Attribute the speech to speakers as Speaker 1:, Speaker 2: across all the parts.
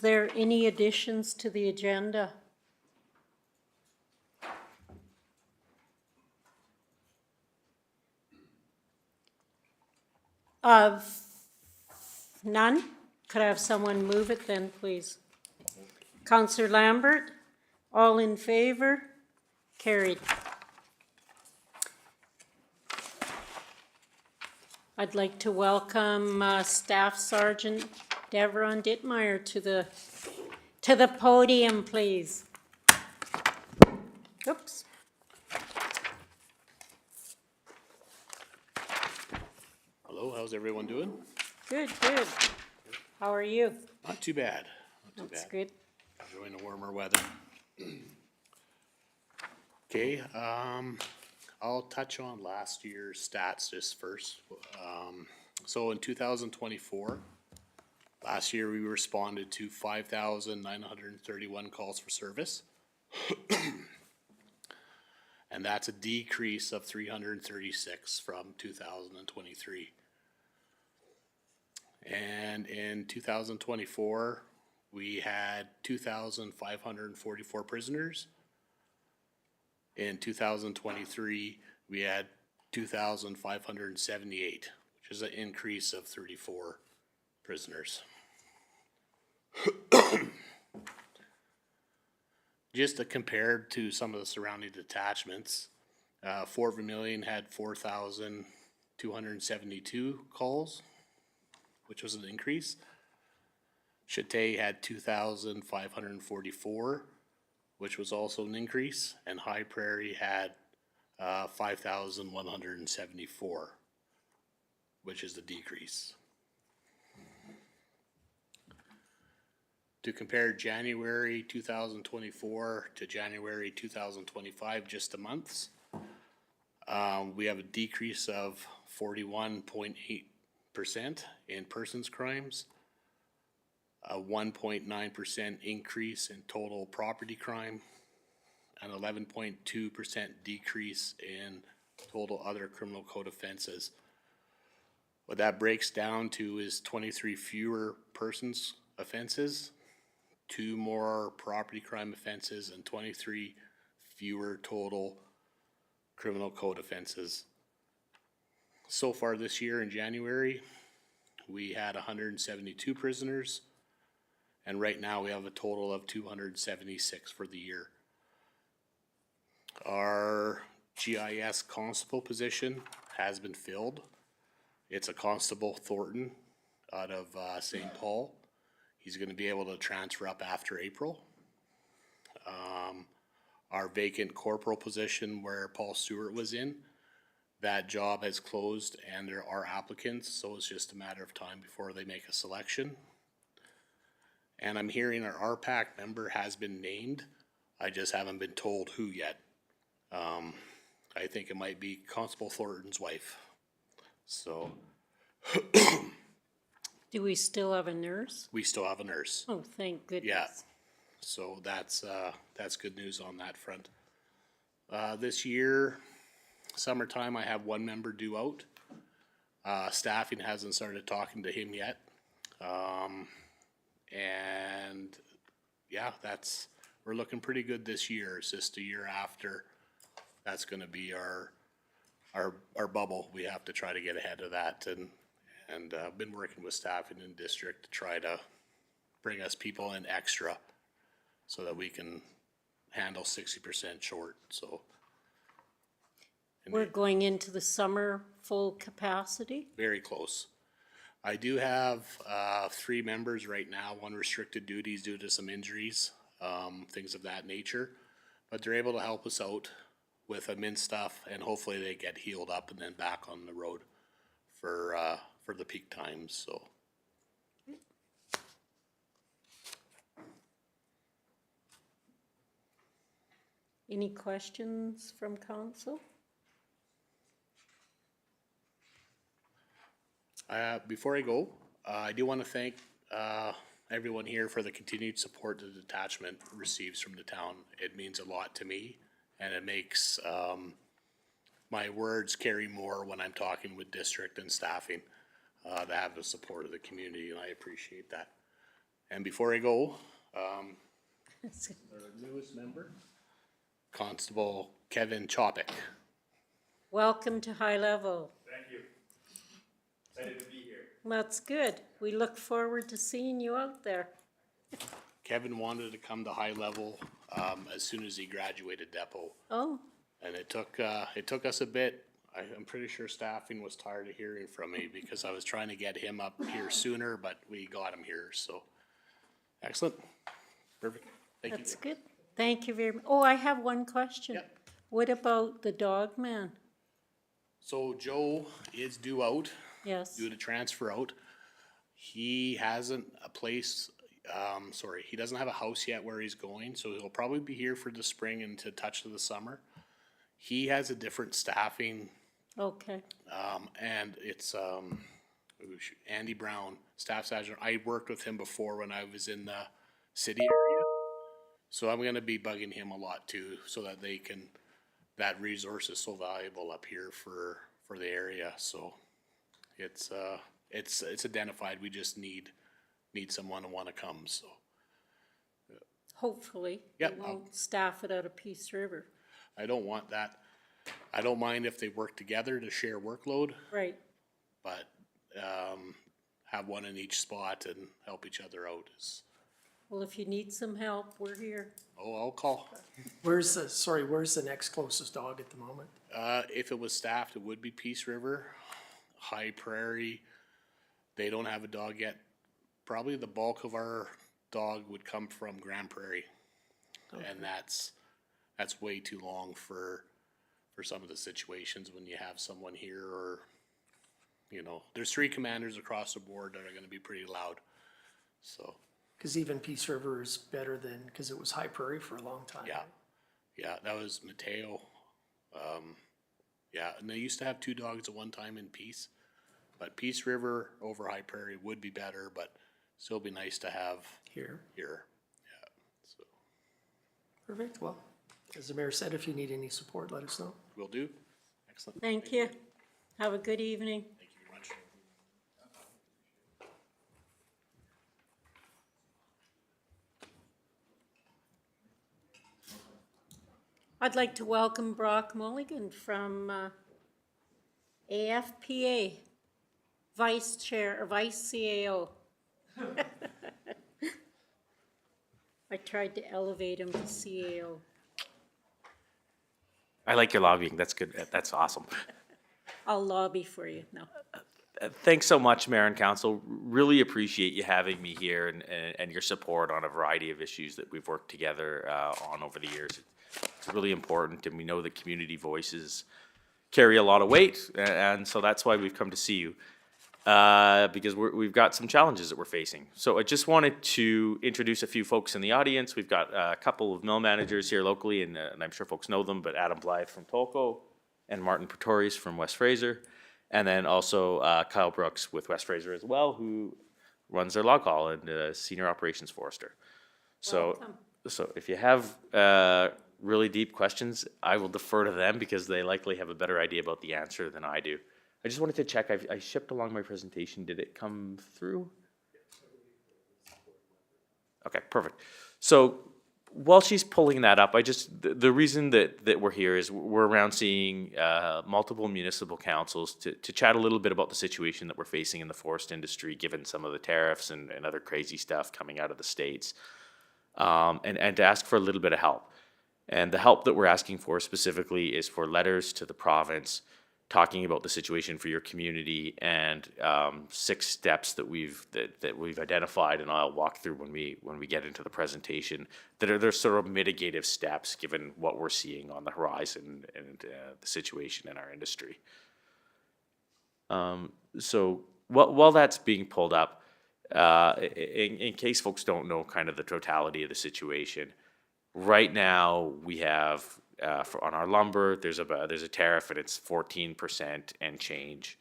Speaker 1: there any additions to the agenda? Of none? Could I have someone move it then, please? Councillor Lambert, all in favor? Carried. I'd like to welcome Staff Sergeant Devron Dittmeyer to the podium, please. Oops.
Speaker 2: Hello, how's everyone doing?
Speaker 1: Good, good. How are you?
Speaker 2: Not too bad. Not too
Speaker 1: That's
Speaker 2: bad.
Speaker 1: good.
Speaker 2: Enjoying the warmer weather. Okay, I'll touch on last year's stats just first. So in 2024, last year we responded to 5,931 calls for service. And that's a decrease of 336 from 2023. And in 2024, we had 2,544 prisoners. In 2023, we had 2,578, which is an increase of 34 prisoners. Just to compare to some of the surrounding detachments, Fort Vermilion had 4,272 calls, which was an increase. Chate had 2,544, which was also an increase, and High Prairie had 5,174, which is the decrease. To compare January 2024 to January 2025, just the months, we have a decrease of 41.8% in persons crimes, a 1.9% increase in total property crime, an 11.2% decrease in total other criminal code offenses. What that breaks down to is 23 fewer persons offenses, 2 more property crime offenses, and 23 fewer total criminal code offenses. So far this year in January, we had 172 prisoners, and right now we have a total of 276 for the year. Our GIS constable position has been filled. It's a Constable Thornton out of St. Paul. He's going to be able to transfer up after April. Our vacant corporal position where Paul Stewart was in, that job has closed and there are applicants, so it's just a matter of time before they make a selection. And I'm hearing our RPAC member has been named. I just haven't been told who yet. I think it might be Constable Thornton's wife. So
Speaker 1: Do we still have a nurse?
Speaker 2: we still have a nurse.
Speaker 1: Oh, thank goodness.
Speaker 2: Yeah. So that's good news on that front. This year, summertime, I have 1 member due out. Staffing hasn't started talking to him yet. And yeah, we're looking pretty good this year. It's just a year after. That's gonna be our bubble. We have to try to get ahead of that, and been working with staffing in district to try to bring us people in extra so that we can handle 60% short, so.
Speaker 1: We're going into the summer full capacity?
Speaker 2: Very close. I do have 3 members right now, 1 restricted duties due to some injuries, things of that nature. But they're able to help us out with admin stuff, and hopefully they get healed up and then back on the road for the peak times, so.
Speaker 1: Any questions from council?
Speaker 2: Before I go, I do want to thank everyone here for the continued support the detachment receives from the town. It means a lot to me, and it makes my words carry more when I'm talking with district and staffing to have the support of the community, and I appreciate that. And before I go, our newest member, Constable Kevin Chopic.
Speaker 1: Welcome to High Level.
Speaker 3: Thank you. Excited to be here.
Speaker 1: That's good. We look forward to seeing you out there.
Speaker 2: Kevin wanted to come to High Level as soon as he graduated Depot,
Speaker 1: Oh,
Speaker 2: and it took us a bit. I'm pretty sure staffing was tired of hearing from me because I was trying to get him up here sooner, but we got him here. So excellent, perfect. Thank
Speaker 1: that's
Speaker 2: you.
Speaker 1: good. Thank you very much. Oh, I have one question.
Speaker 2: Yep.
Speaker 1: What about the dog man?
Speaker 2: So Joe is due out,
Speaker 1: Yes.
Speaker 2: due to transfer out. He hasn't a place. He doesn't have a house yet where he's going, so he'll probably be here for the spring and to touch of the summer. He has a different staffing,
Speaker 1: Okay.
Speaker 2: and it's Andy Brown, staff sergeant. I worked with him before when I was in the city area, so I'm gonna be bugging him a lot too, so that they can. That resource is so valuable up here for the area. So it's identified. We just need someone to want to come. So
Speaker 1: Hopefully.
Speaker 2: Yep,
Speaker 1: We won't staff it out of Peace River.
Speaker 2: I don't want that. I don't mind if they work together to share workload,
Speaker 1: Right.
Speaker 2: but have one in each spot and help each other out is.
Speaker 1: Well, if you need some help, we're here.
Speaker 2: Oh, I'll call.
Speaker 4: Where's the next closest dog at the moment?
Speaker 2: If it was staffed, it would be Peace River, High Prairie. They don't have a dog yet. Probably the bulk of our dog would come from Grand Prairie. And that's way too long for some of the situations when you have someone here or, there's 3 commanders across the board that are gonna be pretty loud. So,
Speaker 4: Because even Peace River is better than, because it was High Prairie for a long time.
Speaker 2: yeah. Yeah, that was Mateo. Yeah, and they used to have 2 dogs at one time in Peace. But Peace River over High Prairie would be better, but still be nice to have
Speaker 4: Here,
Speaker 2: here. Yeah, so
Speaker 4: perfect, well, as the mayor said, if you need any support, let us know.
Speaker 2: will do. Excellent.
Speaker 1: Thank you. Have a good evening.
Speaker 2: Thank you very much.
Speaker 1: I'd like to welcome Brock Mulligan from AFPA, Vice Chair, or Vice CAO. I tried to elevate him to CAO.
Speaker 3: I like your lobbying. That's good. That's awesome.
Speaker 1: I'll lobby for you, no.
Speaker 3: Thanks so much, Mayor and Council. Really appreciate you having me here and your support on a variety of issues that we've worked together on over the years. It's really important, and we know that community voices carry a lot of weight, and so that's why we've come to see you, because we've got some challenges that we're facing. So I just wanted to introduce a few folks in the audience. We've got a couple of mill managers here locally, and I'm sure folks know them, but Adam Blythe from Tolko and Martin Pretorius from West Fraser, and then also Kyle Brooks with West Fraser as well, who runs their log haul and senior operations forester. So,
Speaker 1: Welcome.
Speaker 3: so if you have really deep questions, I will defer to them because they likely have a better idea about the answer than I do. I just wanted to check, I shipped along my presentation. Did it come through? Okay, perfect. So while she's pulling that up, the reason that we're here is we're around seeing multiple municipal councils to chat a little bit about the situation that we're facing in the forest industry, given some of the tariffs and other crazy stuff coming out of the States, and to ask for a little bit of help. And the help that we're asking for specifically is for letters to the province talking about the situation for your community and 6 steps that we've identified, and I'll walk through when we get into the presentation, that are their sort of mitigative steps given what we're seeing on the horizon and the situation in our industry. So while that's being pulled up, in case folks don't know kind of the totality of the situation, right now we have on our lumber, there's a tariff and it's 14% and change.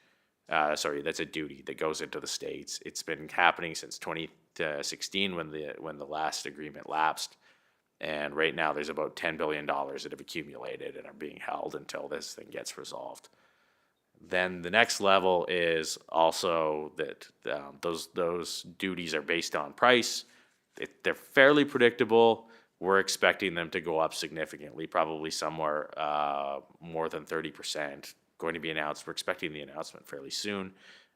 Speaker 3: That's a duty that goes into the States. It's been happening since 2016 when the last agreement lapsed. And right now there's about $10 billion that have accumulated and are being held until this thing gets resolved. Then the next level is also that those duties are based on price. they're fairly predictable. We're expecting them to go up significantly, probably somewhere more than 30%. Going to be announced. We're expecting the announcement fairly soon,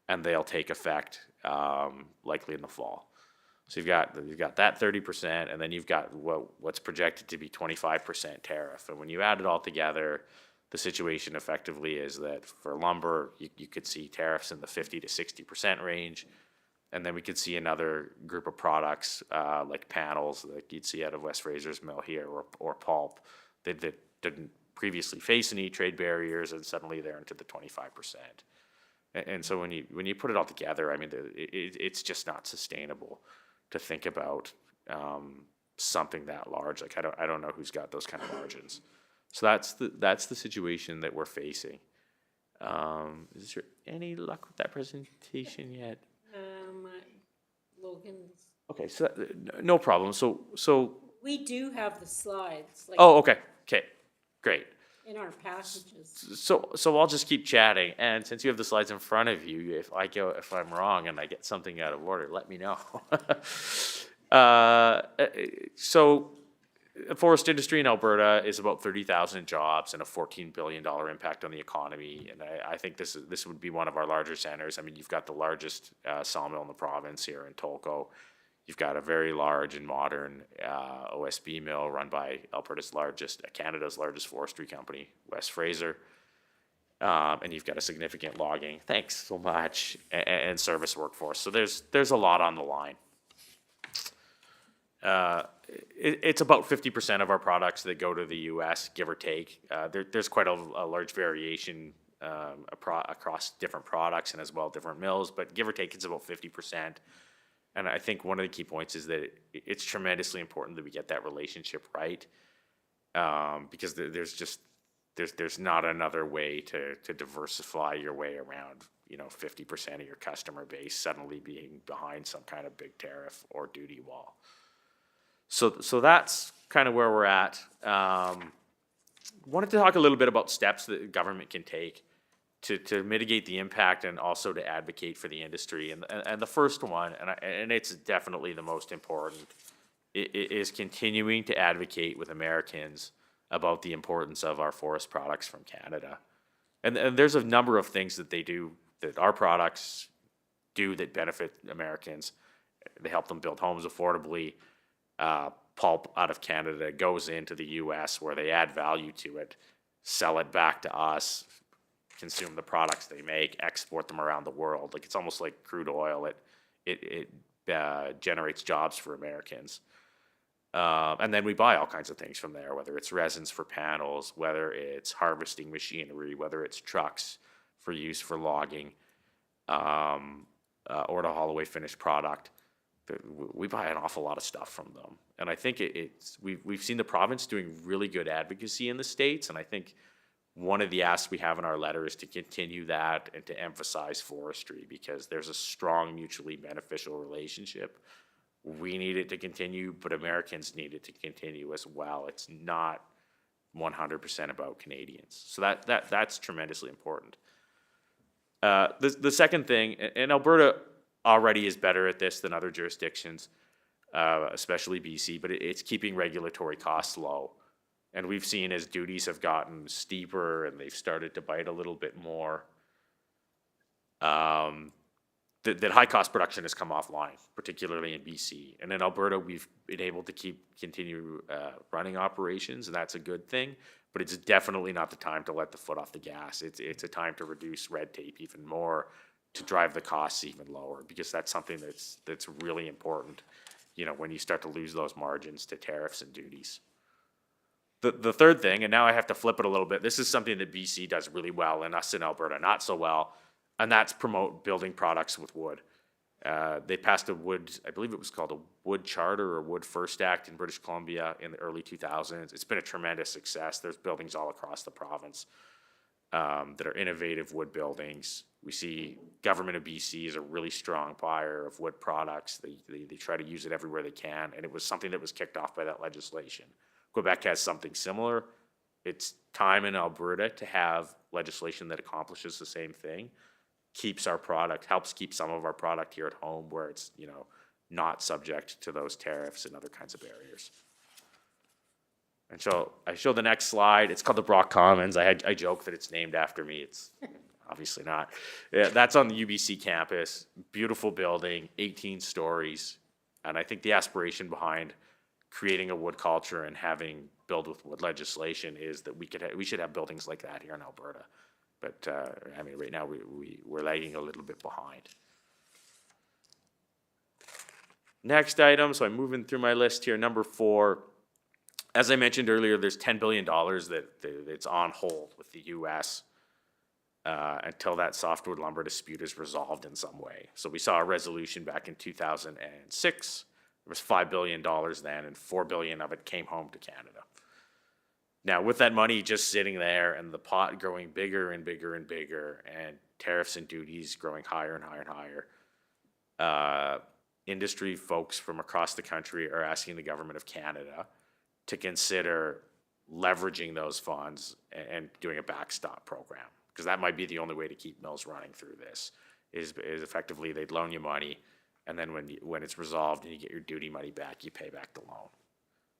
Speaker 3: and they'll take effect likely in the fall. So you've got that 30%, and then you've got what's projected to be 25% tariff. And when you add it all together, the situation effectively is that for lumber, you could see tariffs in the 50 to 60% range. And then we could see another group of products like panels, like you'd see out of West Fraser's mill here, or pulp, that didn't previously face any trade barriers, and suddenly they're into the 25%. And so when you put it all together, I mean, it's just not sustainable to think about something that large. Like I don't know who's got those kind of margins. So that's the situation that we're facing. Is there any luck with that presentation yet?
Speaker 1: Logan's.
Speaker 3: Okay, so no problem. So
Speaker 1: We do have the slides, like,
Speaker 3: oh, okay, great.
Speaker 1: in our packages.
Speaker 3: So I'll just keep chatting, and since you have the slides in front of you, if I'm wrong and I get something out of order, let me know. So the forest industry in Alberta is about 30,000 jobs and a $14 billion impact on the economy, and I think this would be one of our larger centers. I mean, you've got the largest sawmill in the province here in Tolko. You've got a very large and modern OSB mill run by Canada's largest forestry company, West Fraser. And you've got a significant logging, thanks so much, and service workforce. So there's a lot on the line. It's about 50% of our products that go to the U.S., give or take. There's quite a large variation across different products and as well different mills, but give or take, it's about 50%. And I think one of the key points is that it's tremendously important that we get that relationship right, because there's not another way to diversify your way around 50% of your customer base suddenly being behind some kind of big tariff or duty wall. So that's kind of where we're at. Wanted to talk a little bit about steps that the government can take to mitigate the impact and also to advocate for the industry. And the first one, and it's definitely the most important, is continuing to advocate with Americans about the importance of our forest products from Canada. And there's a number of things that they do, that our products do, that benefit Americans. They help them build homes affordably. Pulp out of Canada goes into the U.S. where they add value to it, sell it back to us, consume the products they make, export them around the world. Like, it's almost like crude oil. It generates jobs for Americans. And then we buy all kinds of things from there, whether it's resins for panels, whether it's harvesting machinery, whether it's trucks for use for logging, or to haul away finished product. We buy an awful lot of stuff from them. And I think we've seen the province doing really good advocacy in the States, and I think one of the asks we have in our letter is to continue that and to emphasize forestry, because there's a strong mutually beneficial relationship. We need it to continue, but Americans need it to continue as well. It's not 100% about Canadians. So that's tremendously important. The second thing, and Alberta already is better at this than other jurisdictions, especially BC, but it's keeping regulatory costs low. And we've seen as duties have gotten steeper and they've started to bite a little bit more, that high cost production has come offline, particularly in BC. And in Alberta, we've been able to continue running operations, and that's a good thing. But it's definitely not the time to let the foot off the gas. It's a time to reduce red tape even more, to drive the costs even lower, because that's something that's really important, when you start to lose those margins to tariffs and duties. The third thing, and now I have to flip it a little bit, this is something that BC does really well and us in Alberta not so well, and that's promote building products with wood. They passed I believe it was called a Wood Charter or Wood First Act in British Columbia in the early 2000s. It's been a tremendous success. There's buildings all across the province that are innovative wood buildings. We see government of BC is a really strong buyer of wood products. They try to use it everywhere they can, and it was something that was kicked off by that legislation. Quebec has something similar. It's time in Alberta to have legislation that accomplishes the same thing, helps keep some of our product here at home, where it's, not subject to those tariffs and other kinds of barriers. And so I show the next slide. It's called the Brock Commons. I joke that it's named after me. It's obviously not. Yeah, that's on the UBC campus. Beautiful building, 18 stories. And I think the aspiration behind creating a wood culture and having build with wood legislation is that we should have buildings like that here in Alberta. But I mean, right now we're lagging a little bit behind. Next item, so I'm moving through my list here, number 4. As I mentioned earlier, there's $10 billion that's on hold with the U.S. Until that softwood lumber dispute is resolved in some way. So we saw a resolution back in 2006. There was $5 billion then, and $4 billion of it came home to Canada. Now, with that money just sitting there and the pot growing bigger and bigger and bigger, and tariffs and duties growing higher and higher and higher, industry folks from across the country are asking the government of Canada to consider leveraging those funds and doing a backstop program, because that might be the only way to keep mills running through this, is effectively they'd loan you money, and then when it's resolved and you get your duty money back, you pay back the loan.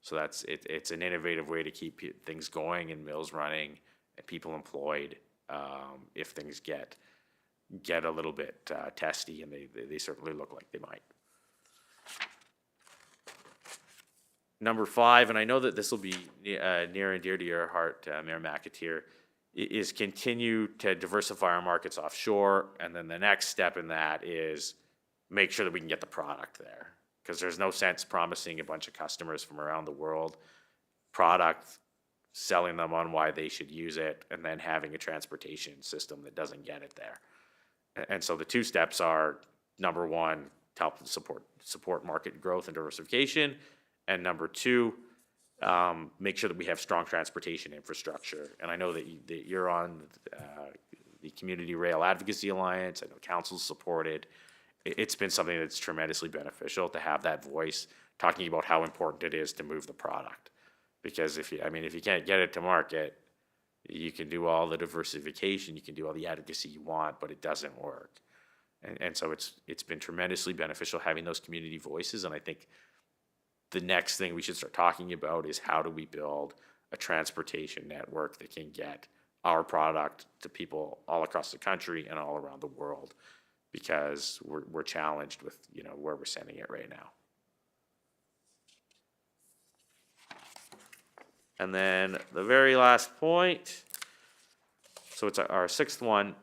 Speaker 3: So it's an innovative way to keep things going and mills running and people employed if things get a little bit testy, and they certainly look like they might. Number 5, and I know that this will be near and dear to your heart, Mayor McAteer, is continue to diversify our markets offshore, and then the next step in that is make sure that we can get the product there. Because there's no sense promising a bunch of customers from around the world product, selling them on why they should use it, and then having a transportation system that doesn't get it there. And so the 2 steps are, number 1, to help support market growth and diversification, and number 2, make sure that we have strong transportation infrastructure. And I know that you're on the Community Rail Advocacy Alliance. I know council's supported. It's been something that's tremendously beneficial to have that voice talking about how important it is to move the product. Because if you can't get it to market, you can do all the diversification, you can do all the advocacy you want, but it doesn't work. And so it's been tremendously beneficial having those community voices. And I think the next thing we should start talking about is how do we build a transportation network that can get our product to people all across the country and all around the world, because we're challenged with where we're sending it right now. And then the very last point, so it's our 6th one,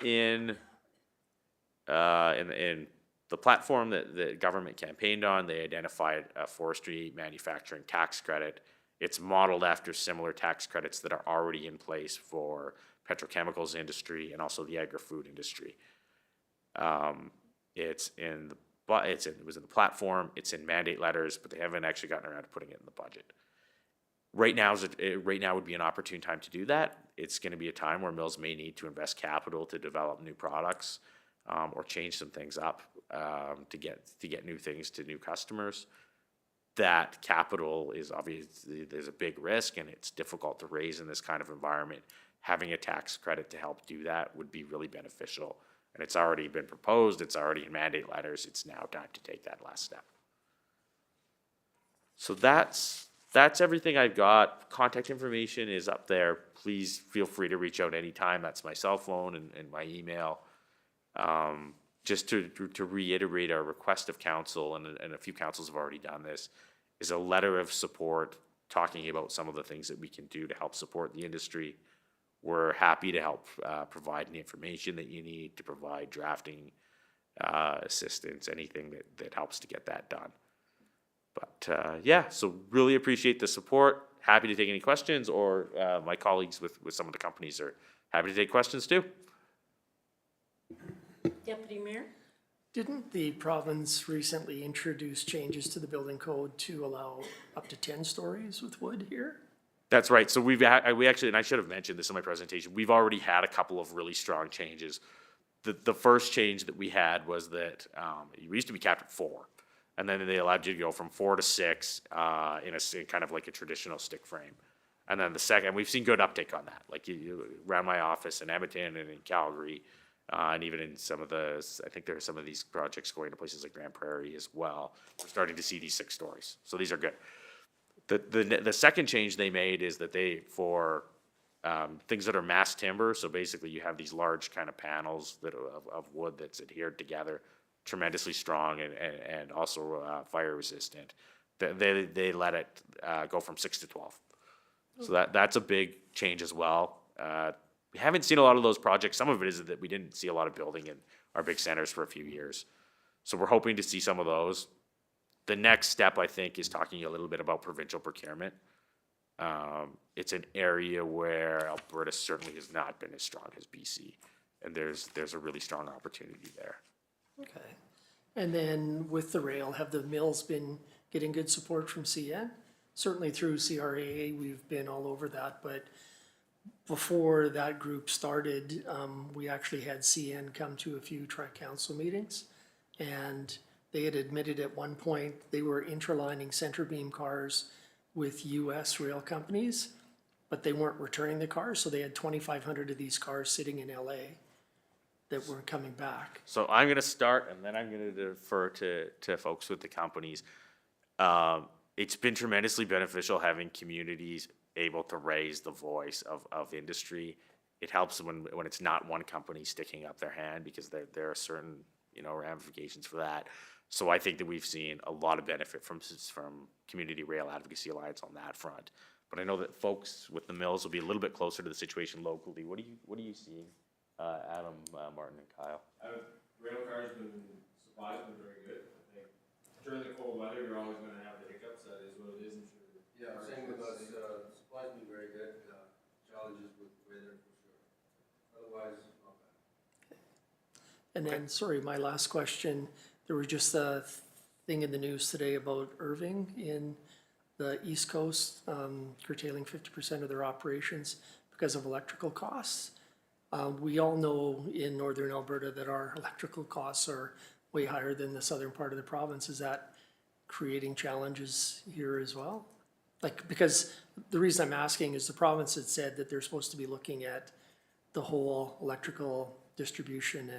Speaker 3: in the platform that the government campaigned on, they identified a forestry manufacturing tax credit. It's modeled after similar tax credits that are already in place for petrochemicals industry and also the agri-food industry. It was in the platform, it's in mandate letters, but they haven't actually gotten around to putting it in the budget. Right now would be an opportune time to do that. It's going to be a time where mills may need to invest capital to develop new products or change some things up to get new things to new customers. That capital is obviously, there's a big risk and it's difficult to raise in this kind of environment. Having a tax credit to help do that would be really beneficial. And it's already been proposed, it's already in mandate letters, it's now time to take that last step. So that's everything I've got. Contact information is up there. Please feel free to reach out anytime. That's my cell phone and my email. Just to reiterate our request of council, and a few councils have already done this, is a letter of support talking about some of the things that we can do to help support the industry. We're happy to help provide the information that you need, to provide drafting assistance, anything that helps to get that done. But so really appreciate the support. Happy to take any questions, or my colleagues with some of the companies are happy to take questions too.
Speaker 1: Deputy Mayor?
Speaker 4: Didn't the province recently introduce changes to the building code to allow up to 10 stories with wood here?
Speaker 3: That's right. So we actually, and I should have mentioned this in my presentation, we've already had a couple of really strong changes. The first change that we had was that we used to be capped at 4, and then they allowed you to go from 4 to 6 in kind of like a traditional stick frame. And then the second, we've seen good uptake on that. Like around my office in Edmonton and in Calgary, And even in some of I think there are some of these projects going to places like Grand Prairie as well. We're starting to see these 6 stories, so these are good. The second change they made is that for things that are mass timber, so basically you have these large kind of panels of wood that's adhered together, tremendously strong and also fire resistant. They let it go from 6 to 12. So that's a big change as well. We haven't seen a lot of those projects. Some of it is that we didn't see a lot of building in our big centers for a few years. So we're hoping to see some of those. The next step, I think, is talking a little bit about provincial procurement. It's an area where Alberta certainly has not been as strong as BC, and there's a really strong opportunity there.
Speaker 4: Okay. And then with the rail, have the mills been getting good support from CN? Certainly through CRAA, we've been all over that, but before that group started, we actually had CN come to a few tri-council meetings, and they had admitted at one point they were interlining center beam cars with US rail companies, but they weren't returning the cars, so they had 2,500 of these cars sitting in LA that weren't coming back.
Speaker 3: So I'm going to start, and then I'm going to defer to folks with the companies. It's been tremendously beneficial having communities able to raise the voice of industry. It helps when it's not one company sticking up their hand, because there are certain ramifications for that. So I think that we've seen a lot of benefit from Community Rail Advocacy Alliance on that front. But I know that folks with the mills will be a little bit closer to the situation locally. What are you seeing, Adam, Martin, and Kyle?
Speaker 5: Rail cars supply's been very good. I think during the cold weather, you're always going to have the hiccups. That is what it is. I'm sure.
Speaker 6: Yeah, same with us. Supply's been very good. Challenges with weather for sure. Otherwise, not bad.
Speaker 4: And then, sorry, my last question, there was just a thing in the news today about Irving in the East Coast, curtailing 50% of their operations because of electrical costs. We all know in northern Alberta that our electrical costs are way higher than the southern part of the province. Is that creating challenges here as well? Because the reason I'm asking is the province had said that they're supposed to be looking at the whole electrical distribution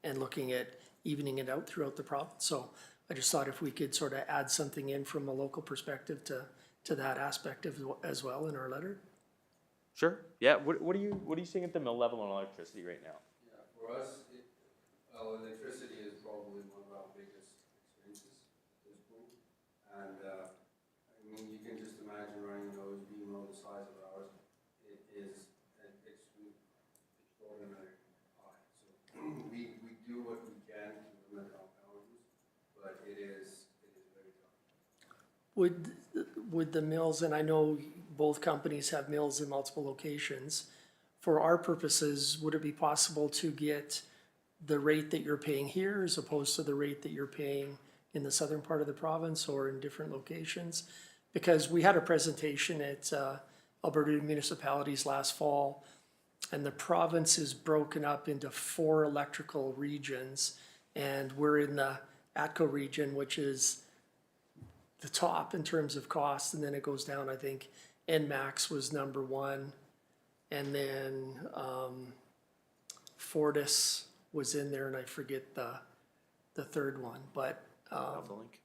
Speaker 4: and looking at evening it out throughout the province. So I just thought if we could sort of add something in from a local perspective to that aspect as well in our letter.
Speaker 3: Sure. Yeah. What are you seeing at the mill level on electricity right now?
Speaker 6: Yeah, for us, electricity is probably one of our biggest expenses at this point. And I mean, you can just imagine running those being on the size of ours. It is extraordinarily high. So we do what we can to limit our power use, but it is very tough.
Speaker 4: Would the mills, and I know both companies have mills in multiple locations, for our purposes, would it be possible to get the rate that you're paying here as opposed to the rate that you're paying in the southern part of the province or in different locations? Because we had a presentation at Alberta Municipalities last fall, and the province is broken up into 4 electrical regions, and we're in the ATCO region, which is the top in terms of cost, and then it goes down. I think NMAX was number 1, and then Fortis was in there, and I forget the third one, but
Speaker 3: Link.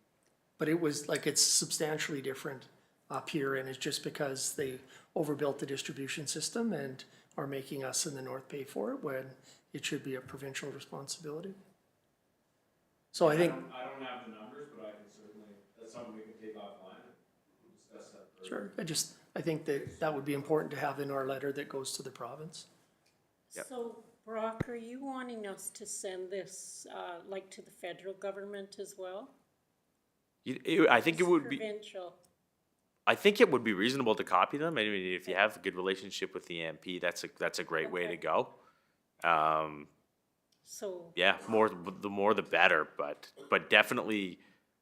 Speaker 4: but it was like, it's substantially different up here, and it's just because they overbuilt the distribution system and are making us in the north pay for it when it should be a provincial responsibility. So I think,
Speaker 5: I don't have the numbers, but I can certainly, that's something we can take offline and discuss that further.
Speaker 4: sure, I think that would be important to have in our letter that goes to the province.
Speaker 3: Yep.
Speaker 1: So, Brock, are you wanting us to send this, like to the federal government as well?
Speaker 3: I think it would be.
Speaker 1: Provincial.
Speaker 3: I think it would be reasonable to copy them. I mean, if you have a good relationship with the MP, that's a great way to go.
Speaker 1: So,
Speaker 3: Yeah, the more the better, but definitely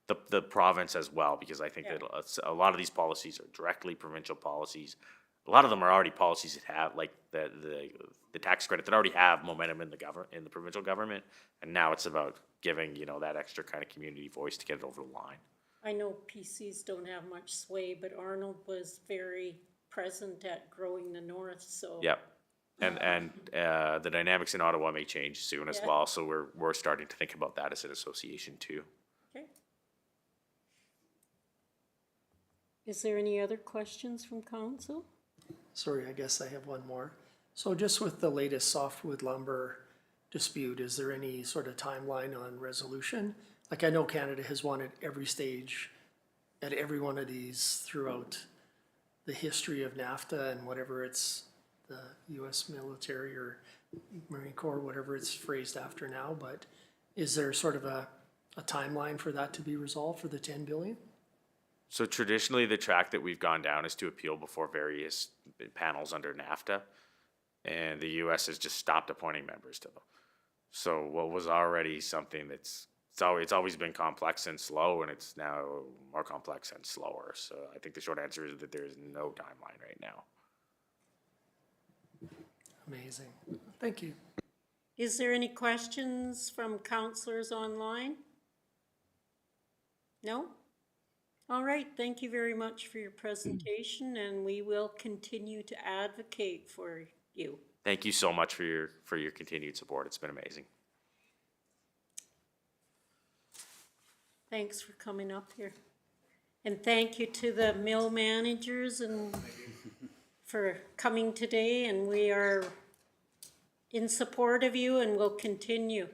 Speaker 3: the province as well, because I think
Speaker 1: Yeah.
Speaker 3: that a lot of these policies are directly provincial policies. A lot of them are already policies that have, like the tax credit, that already have momentum in the provincial government, and now it's about giving that extra kind of community voice to get it over the line.
Speaker 1: I know PCs don't have much sway, but Arnold was very present at growing the north, so.
Speaker 3: Yep. And the dynamics in Ottawa may change soon as
Speaker 1: Yeah.
Speaker 3: well, so we're starting to think about that as an association too.
Speaker 1: Okay. Is there any other questions from council?
Speaker 4: Sorry, I guess I have one more. So just with the latest softwood lumber dispute, is there any sort of timeline on resolution? Like, I know Canada has wanted every stage at every one of these throughout the history of NAFTA and whatever it's, the US military or Marine Corps, whatever it's phrased after now, but is there sort of a timeline for that to be resolved for the 10 billion?
Speaker 3: So traditionally, the track that we've gone down is to appeal before various panels under NAFTA, and the U.S. has just stopped appointing members to them. So what was already something it's always been complex and slow, and it's now more complex and slower. So I think the short answer is that there is no timeline right now.
Speaker 4: Amazing. Thank you.
Speaker 1: Is there any questions from councillors online? No? All right, thank you very much for your presentation, and we will continue to advocate for you.
Speaker 3: Thank you so much for your continued support. It's been amazing.
Speaker 1: Thanks for coming up here. And thank you to the mill managers and for coming today, and we are in support of you and will continue.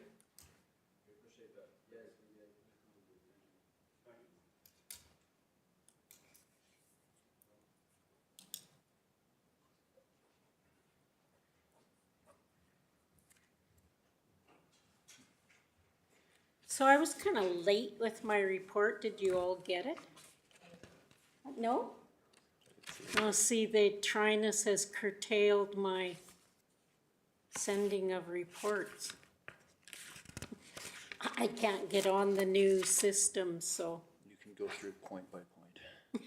Speaker 1: So I was kind of late with my report. Did you all get it? No? Oh, see, the dryness has curtailed my sending of reports. I can't get on the new system, so.
Speaker 7: You can go through point by point.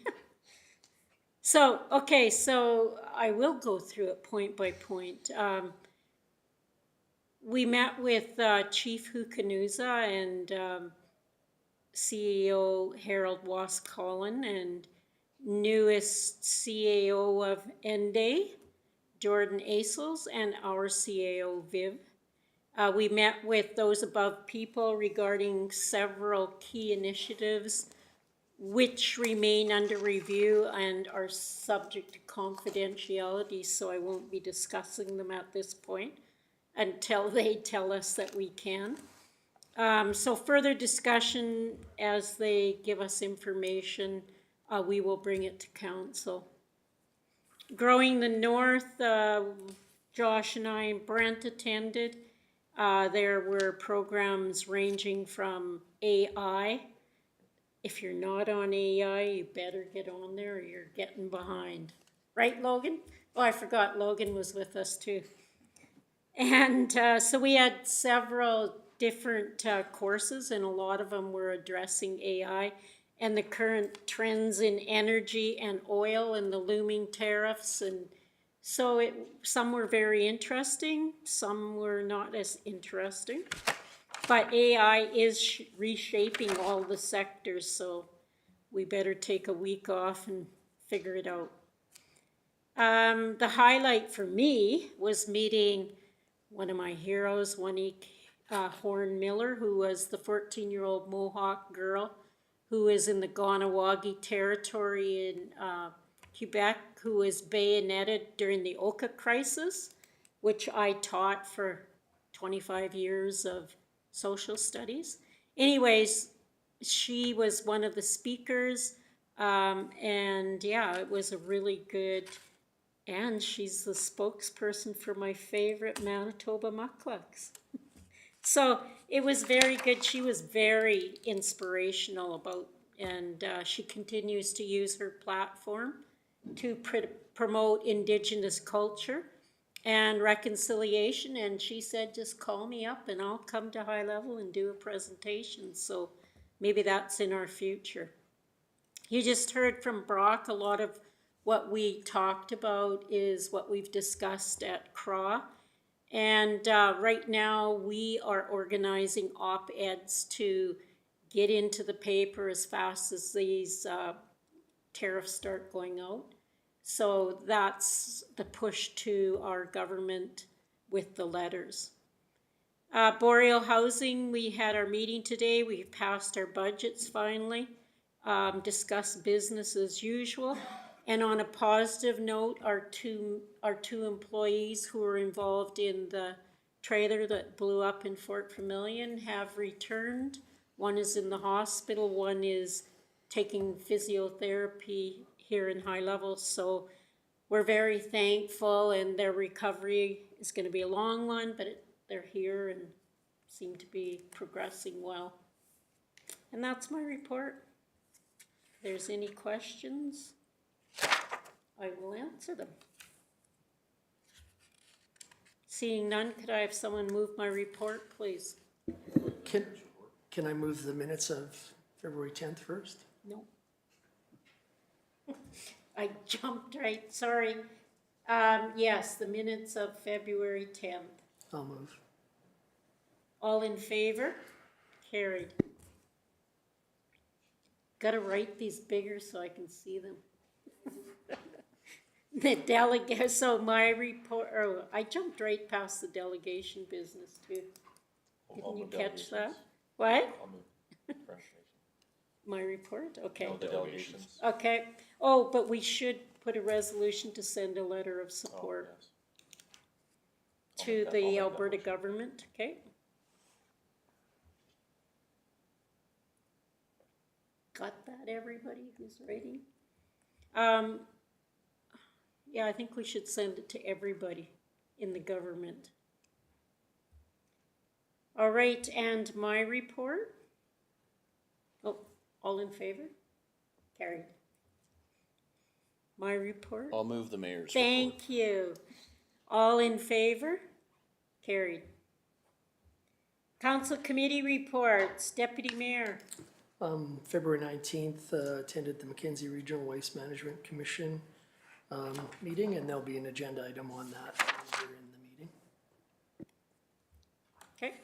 Speaker 1: So, okay, so I will go through it point by point. We met with Chief Hukanuza and CEO Harold Wascollin and newest CAO of Enday, Jordan Asels, and our CAO Viv. We met with those above people regarding several key initiatives which remain under review and are subject to confidentiality, so I won't be discussing them at this point until they tell us that we can. So further discussion as they give us information, we will bring it to council. Growing the North, Josh and I and Brent attended. There were programs ranging from AI. If you're not on AI, you better get on there or you're getting behind. Right, Logan? Oh, I forgot Logan was with us too. And so we had several different courses, and a lot of them were addressing AI and the current trends in energy and oil and the looming tariffs. And so some were very interesting, some were not as interesting. But AI is reshaping all the sectors, so we better take a week off and figure it out. The highlight for me was meeting one of my heroes, Monique Horn Miller, who was the 14-year-old Mohawk girl who is in the Kahnawake territory in Quebec, who was bayoneted during the Oka crisis, which I taught for 25 years of social studies. Anyways, she was one of the speakers, and yeah, it was a really good, and she's the spokesperson for my favorite Manitoba Mucklucks. So it was very good. She was very inspirational about, and she continues to use her platform to promote Indigenous culture and reconciliation. And she said, just call me up and I'll come to High Level and do a presentation. So maybe that's in our future. You just heard from Brock, a lot of what we talked about is what we've discussed at CRAW. And right now we are organizing op-eds to get into the paper as fast as these tariffs start going out. So that's the push to our government with the letters. Boreal Housing, we had our meeting today. We passed our budgets finally. Discussed business as usual. And on a positive note, our two employees who were involved in the trailer that blew up in Fort Vermilion have returned. One is in the hospital, one is taking physiotherapy here in High Level. So we're very thankful, and their recovery is going to be a long one, but they're here and seem to be progressing well. And that's my report. If there's any questions, I will answer them. Seeing none, could I have someone move my report, please?
Speaker 4: Can I move the minutes of February 10th first?
Speaker 1: No. I jumped right, sorry. Yes, the minutes of February 10th.
Speaker 4: I'll move.
Speaker 1: All in favor? Carried. Gotta write these bigger so I can see them. The delegate, so my report, oh, I jumped right past the delegation business too. Didn't you catch that? What? My report, okay. Okay, oh, but we should put a resolution to send a letter of support to the Alberta government, okay? Got that, everybody who's writing? Yeah, I think we should send it to everybody in the government. All right, and my report? Oh, all in favor? Carried. My report?
Speaker 7: I'll move the mayor's report.
Speaker 1: Thank you. All in favor? Carried. Council committee reports, Deputy Mayor.
Speaker 4: February 19th, attended the Mackenzie Regional Waste Management Commission meeting, and there'll be an agenda item on that later in the meeting.
Speaker 1: Okay,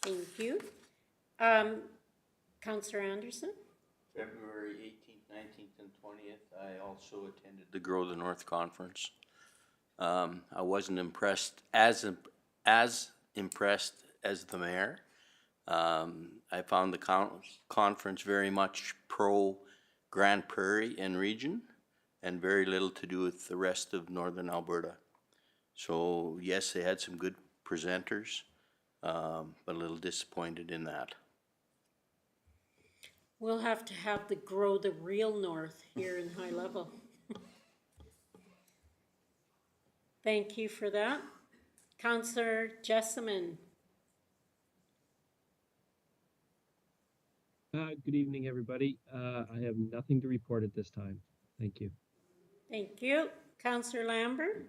Speaker 1: thank you. Councillor Anderson?
Speaker 6: February 18th, 19th, and 20th, I also attended the Grow the North Conference. I wasn't impressed, as impressed as the mayor. I found the conference very much pro Grand Prairie and region, and very little to do with the rest of northern Alberta. So yes, they had some good presenters, but a little disappointed in that.
Speaker 1: We'll have to have the Grow the Real North here in High Level. Thank you for that. Councillor Jessamine.
Speaker 8: Good evening, everybody. I have nothing to report at this time. Thank you.
Speaker 1: Thank you. Councillor Lambert?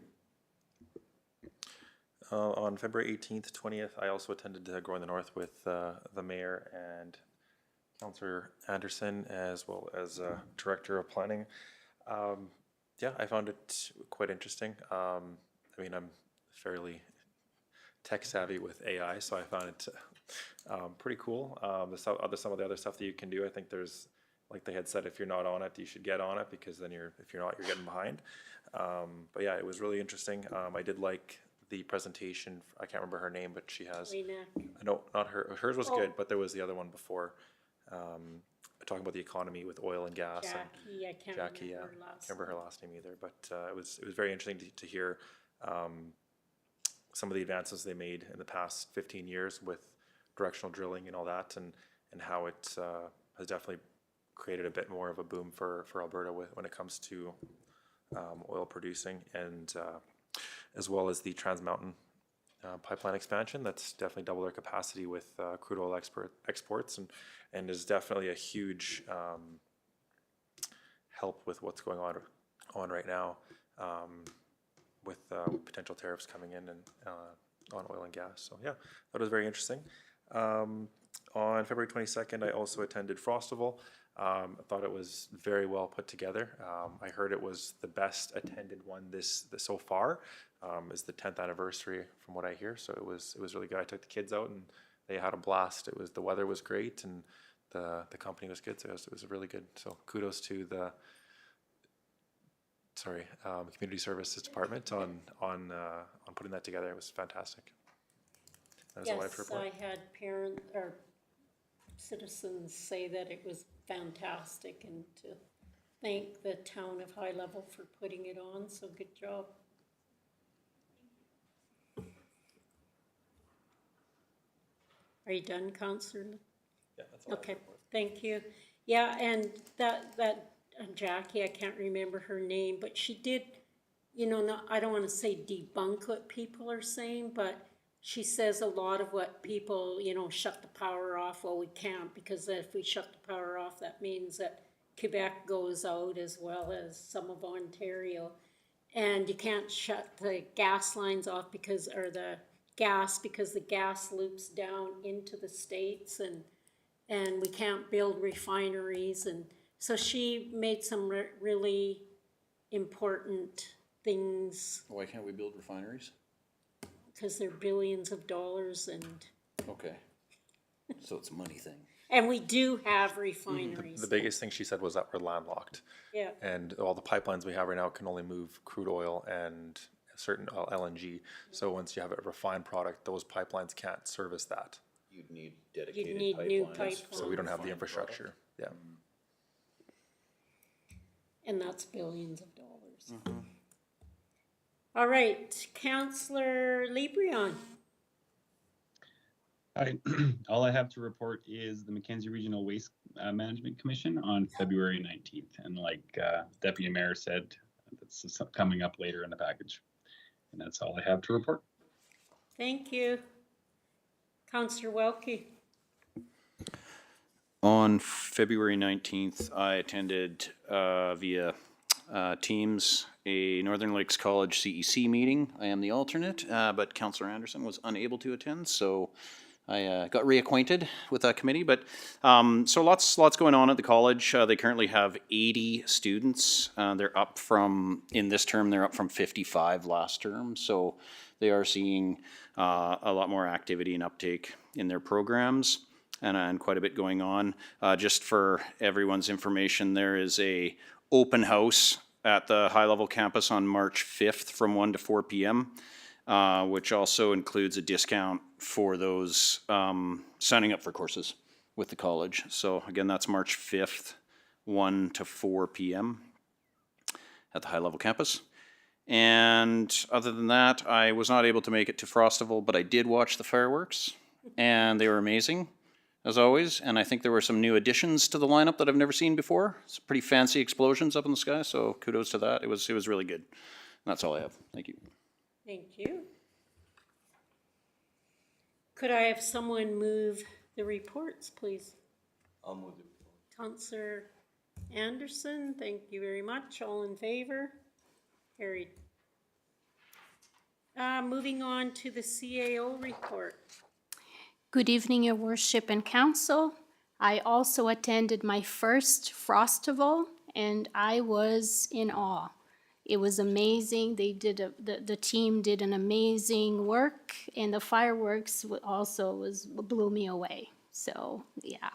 Speaker 9: On February 18th, 20th, I also attended Growing the North with the mayor and Councillor Anderson, as well as Director of Planning. Yeah, I found it quite interesting. I mean, I'm fairly tech savvy with AI, so I found it pretty cool. Some of the other stuff that you can do, I think there's, like they had said, if you're not on it, you should get on it, because then if you're not, you're getting behind. But yeah, it was really interesting. I did like the presentation. I can't remember her name, but she has, no, not her. Hers was good, but there was the other one before, talking about the economy with oil and gas.
Speaker 1: Jackie, I can't remember her last
Speaker 9: can't remember her last name either, but it was very interesting to hear some of the advances they made in the past 15 years with directional drilling and all that, and how it has definitely created a bit more of a boom for Alberta when it comes to oil producing, and as well as the Trans Mountain pipeline expansion. That's definitely doubled their capacity with crude oil exports, and is definitely a huge help with what's going on right now, with potential tariffs coming in and on oil and gas. So yeah, that was very interesting. On February 22nd, I also attended Frostival. I thought it was very well put together. I heard it was the best attended one this so far. Is the 10th anniversary from what I hear, so it was really good. I took the kids out and they had a blast. The weather was great, and the company was good, so it was really good. So kudos to Community Services Department on putting that together. It was fantastic. That is all I have to
Speaker 1: Yes,
Speaker 9: report.
Speaker 1: I had parent, or citizens say that it was fantastic, and to thank the town of High Level for putting it on, so good job. Are you done, Counselor?
Speaker 9: Yeah, that's all I have to
Speaker 1: Okay,
Speaker 9: report.
Speaker 1: thank you. Yeah, and that Jackie, I can't remember her name, but she did, you know, not, I don't wanna say debunk what people are saying, but she says a lot of what people, you know, shut the power off. Well, we can't, because if we shut the power off, that means that Quebec goes out as well as some of Ontario. And you can't shut the gas lines off because, or the gas loops down into the States, and we can't build refineries. And so she made some really important things,
Speaker 7: Why can't we build refineries?
Speaker 1: because they're billions of dollars, and
Speaker 7: Okay. So it's a money thing.
Speaker 1: we do have refineries.
Speaker 9: The biggest thing she said was that we're landlocked.
Speaker 1: Yeah,
Speaker 9: And all the pipelines we have right now can only move crude oil and certain LNG. So once you have a refined product, those pipelines can't service that.
Speaker 7: You'd need
Speaker 1: you'd
Speaker 7: dedicated
Speaker 1: need new
Speaker 7: pipelines.
Speaker 1: pipelines.
Speaker 9: So we don't have the
Speaker 7: Refined
Speaker 9: infrastructure. Yeah.
Speaker 1: And that's billions of dollars. All right, Counselor Lebrion.
Speaker 10: Hi, all I have to report is the Mackenzie Regional Waste Management Commission on February 19th. And like Deputy Mayor said, that's coming up later in the package. And that's all I have to report.
Speaker 1: Thank you. Counselor Welke.
Speaker 7: On February 19th, I attended via Teams a Northern Lakes College CEC meeting. I am the alternate, but Councillor Anderson was unable to attend, so I got reacquainted with that committee. But so lots going on at the college. They currently have 80 students. They're up from, in this term, they're up from 55 last term. So they are seeing a lot more activity and uptake in their programs, and quite a bit going on. Just for everyone's information, there is a open house at the High Level campus on March 5th from 1 to 4 p.m., which also includes a discount for those signing up for courses with the college. So again, that's March 5th, 1 to 4 p.m. at the High Level campus. And other than that, I was not able to make it to Frostival, but I did watch the fireworks, and they were amazing, as always. And I think there were some new additions to the lineup that I've never seen before. Some pretty fancy explosions up in the sky, so kudos to that. It was really good. And that's all I have. Thank you.
Speaker 1: Thank you. Could I have someone move the reports, please?
Speaker 7: I'll move it.
Speaker 1: Counselor Anderson, thank you very much. All in favor? Carried. Moving on to the CAO report.
Speaker 11: Good evening, Your Worship and Council. I also attended my first Frostival, and I was in awe. It was amazing. They did the team did an amazing work, and the fireworks also blew me away. So yeah.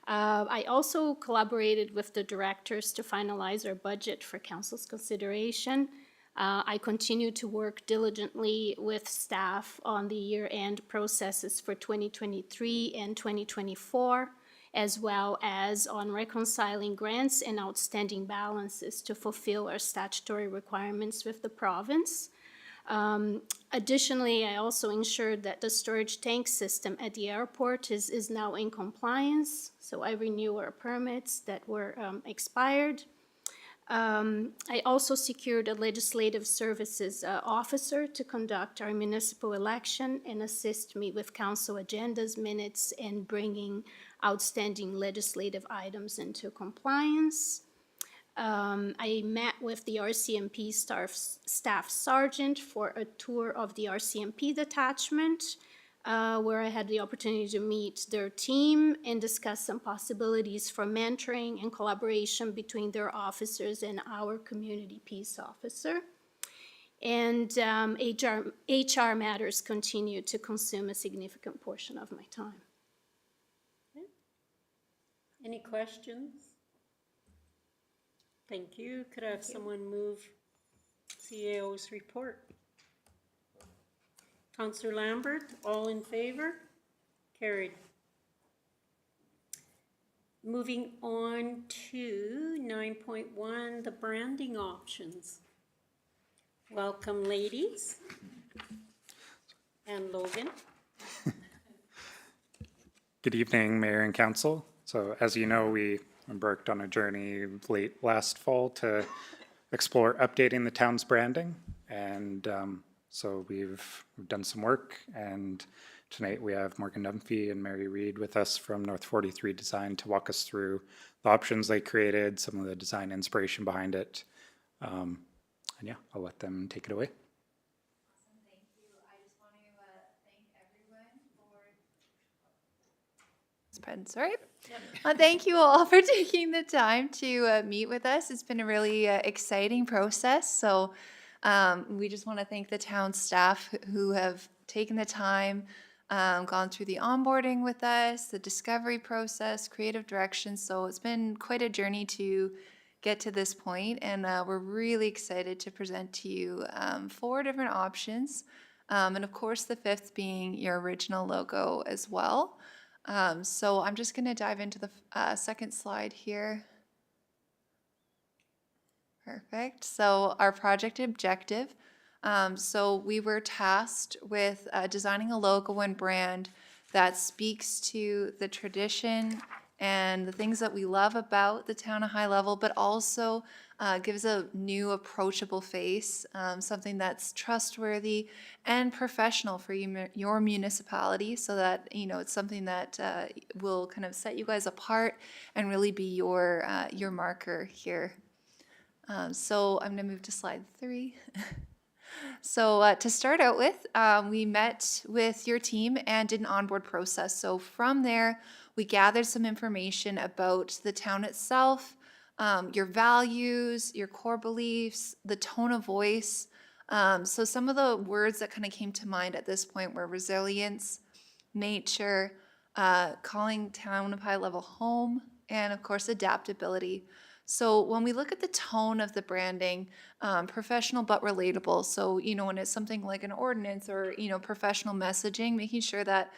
Speaker 11: I also collaborated with the directors to finalize our budget for council's consideration. I continue to work diligently with staff on the year-end processes for 2023 and 2024, as well as on reconciling grants and outstanding balances to fulfill our statutory requirements with the province. Additionally, I also ensured that the storage tank system at the airport is now in compliance, so I renew our permits that were expired. I also secured a legislative services officer to conduct our municipal election and assist me with council agendas, minutes, and bringing outstanding legislative items into compliance. I met with the RCMP staff sergeant for a tour of the RCMP detachment, where I had the opportunity to meet their team and discuss some possibilities for mentoring and collaboration between their officers and our community peace officer. And HR matters continue to consume a significant portion of my time.
Speaker 1: Any questions? Thank you. Could I have someone move CAO's report? Counselor Lambert, all in favor? Carried. Moving on to 9.1, the branding options. Welcome, ladies. And Logan.
Speaker 12: Good evening, Mayor and Council. So as you know, we embarked on a journey late last fall to explore updating the town's branding. And so we've done some work, and tonight we have Morgan Dunphy and Mary Reed with us from North 43 Design to walk us through the options they created, some of the design inspiration behind it. And yeah, I'll let them take it away.
Speaker 13: Awesome, thank you. I just want to thank everyone for. Sorry. Thank you all for taking the time to meet with us. It's been a really exciting process. So we just want to thank the town staff who have taken the time, gone through the onboarding with us, the discovery process, creative direction. So it's been quite a journey to get to this point, and we're really excited to present to you 4 different options, and of course the 5th being your original logo as well. So I'm just going to dive into the second slide here. Perfect. So our project objective. So we were tasked with designing a logo and brand that speaks to the tradition and the things that we love about the town of High Level, but also gives a new approachable face, something that's trustworthy and professional for your municipality, so that it's something that will kind of set you guys apart and really be your marker here. So I'm going to move to slide 3. So to start out with, we met with your team and did an onboard process. So from there, we gathered some information about the town itself, your values, your core beliefs, the tone of voice. So some of the words that kind of came to mind at this point were resilience, nature, calling town of High Level home, and of course adaptability. So when we look at the tone of the branding, professional but relatable. So, when it's something like an ordinance or, professional messaging, making sure that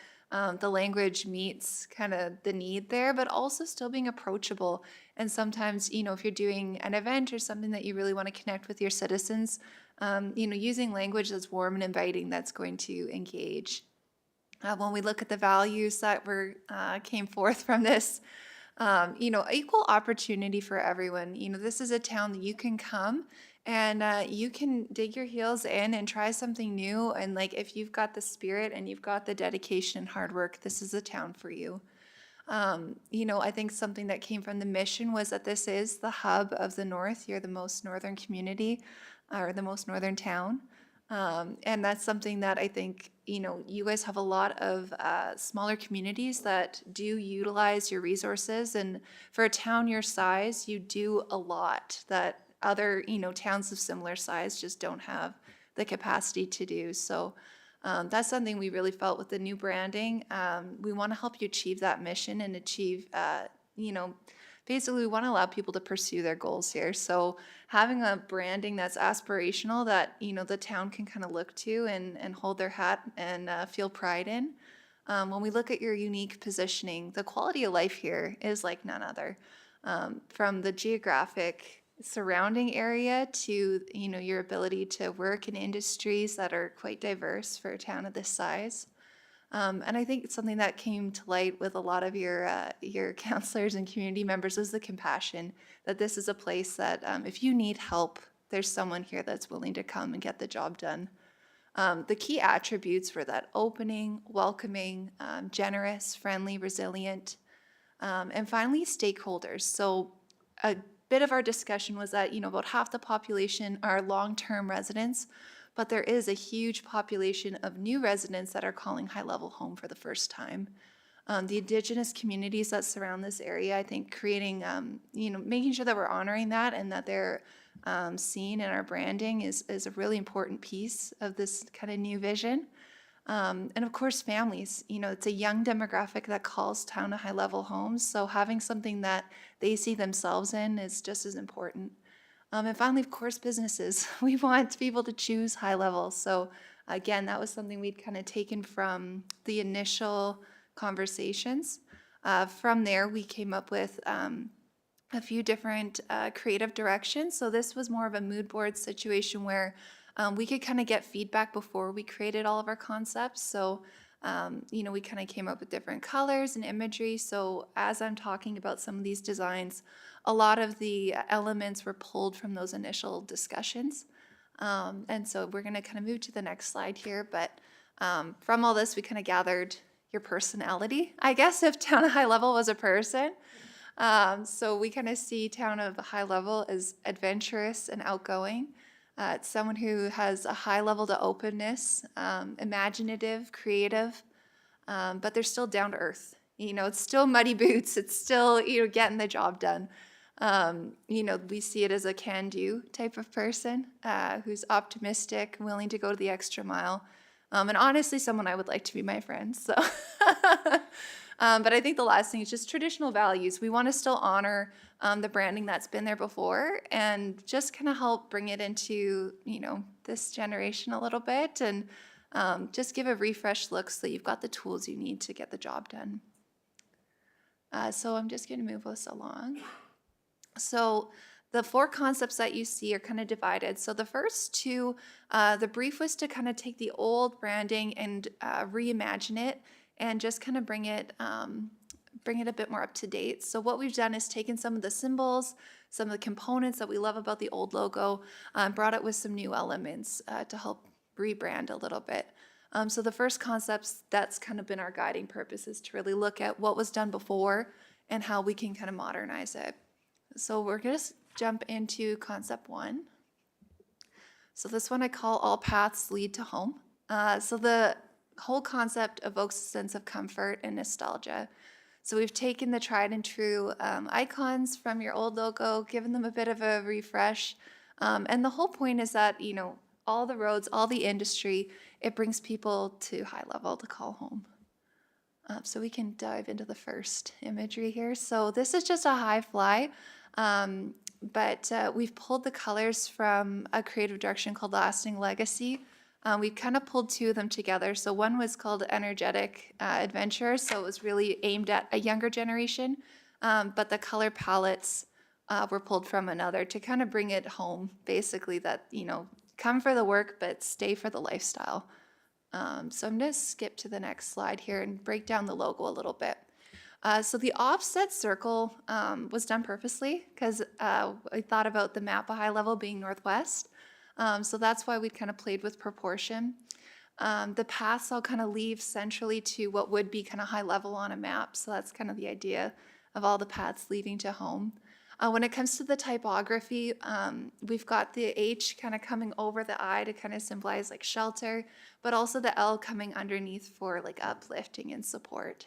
Speaker 13: the language meets kind of the need there, but also still being approachable. And sometimes, if you're doing an event or something that you really want to connect with your citizens, using language that's warm and inviting, that's going to engage. When we look at the values that came forth from this, equal opportunity for everyone. This is a town that you can come and you can dig your heels in and try something new. And if you've got the spirit and you've got the dedication and hard work, this is a town for you. I think something that came from the mission was that this is the hub of the North. You're the most northern community or the most northern town. And that's something that I think, you guys have a lot of smaller communities that do utilize your resources. And for a town your size, you do a lot that other, towns of similar size just don't have the capacity to do. So that's something we really felt with the new branding. We want to help you achieve that mission and achieve, basically we want to allow people to pursue their goals here. So having a branding that's aspirational that, the town can kind of look to and hold their hat and feel pride in. When we look at your unique positioning, the quality of life here is like none other. From the geographic surrounding area to, your ability to work in industries that are quite diverse for a town of this size. And I think it's something that came to light with a lot of your counselors and community members was the compassion, that this is a place that if you need help, there's someone here that's willing to come and get the job done. The key attributes were that opening, welcoming, generous, friendly, resilient, and finally stakeholders. So a bit of our discussion was that, about half the population are long-term residents, but there is a huge population of new residents that are calling High Level home for the first time. The Indigenous communities that surround this area, I think creating, making sure that we're honoring that and that they're seen in our branding is a really important piece of this kind of new vision. And of course, families. You know, it's a young demographic that calls town a high-level home, so having something that they see themselves in is just as important. And finally, of course, businesses. We want people to choose high level. So again, that was something we'd kind of taken from the initial conversations. From there, we came up with a few different creative directions. So this was more of a mood board situation where we could kind of get feedback before we created all of our concepts. So, you know, we kind of came up with different colors and imagery. So as I'm talking about some of these designs, a lot of the elements were pulled from those initial discussions. And so we're going to kind of move to the next slide here. But from all this, we kind of gathered your personality, I guess, if Town of High Level was a person. So we kind of see Town of High Level as adventurous and outgoing. It's someone who has a high level to openness, imaginative, creative, but they're still down to earth. You know, it's still muddy boots. It's still, you know, getting the job done. You know, we see it as a can-do type of person who's optimistic, willing to go the extra mile, and honestly, someone I would like to be my friend. So, but I think the last thing is just traditional values. We want to still honor the branding that's been there before, and just kind of help bring it into, you know, this generation a little bit, and just give a refreshed look so that you've got the tools you need to get the job done. So I'm just going to move us along. So the 4 concepts that you see are kind of divided. So the first 2, the brief was to kind of take the old branding and reimagine it and just kind of bring it a bit more up to date. So what we've done is taken some of the symbols, some of the components that we love about the old logo, brought it with some new elements to help rebrand a little bit. So the first concepts, that's kind of been our guiding purpose, is to really look at what was done before and how we can kind of modernize it. So we're going to jump into concept 1. So this one I call All Paths Lead to Home. So the whole concept evokes a sense of comfort and nostalgia. So we've taken the tried and true icons from your old logo, given them a bit of a refresh. And the whole point is that, you know, all the roads, all the industry, it brings people to High Level to call home. So we can dive into the first imagery here. So this is just a high fly, but we've pulled the colors from a creative direction called Lasting Legacy. We kind of pulled 2 of them together. So one was called Energetic Adventure, so it was really aimed at a younger generation, but the color palettes were pulled from another to kind of bring it home, basically, that, you know, come for the work, but stay for the lifestyle. So I'm going to skip to the next slide here and break down the logo a little bit. So the offset circle was done purposely because I thought about the map of High Level being northwest. So that's why we kind of played with proportion. The paths I'll kind of leave centrally to what would be kind of High Level on a map. So that's kind of the idea of all the paths leading to home. When it comes to the typography, we've got the H kind of coming over the I to kind of symbolize like shelter, but also the L coming underneath for like uplifting and support.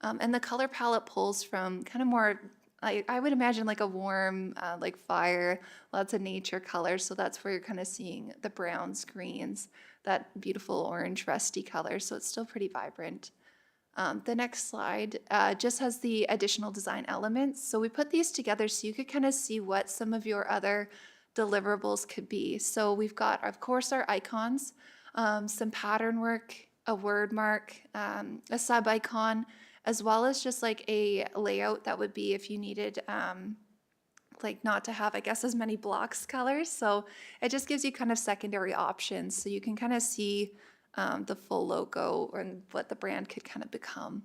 Speaker 13: And the color palette pulls from kind of more, I would imagine like a warm, like fire, lots of nature colors. So that's where you're kind of seeing the browns, greens, that beautiful orange rusty color. So it's still pretty vibrant. The next slide just has the additional design elements. So we put these together so you could kind of see what some of your other deliverables could be. So we've got, of course, our icons, some pattern work, a word mark, a sub icon, as well as just like a layout that would be if you needed like not to have, I guess, as many blocks colors. So it just gives you kind of secondary options so you can kind of see the full logo and what the brand could kind of become.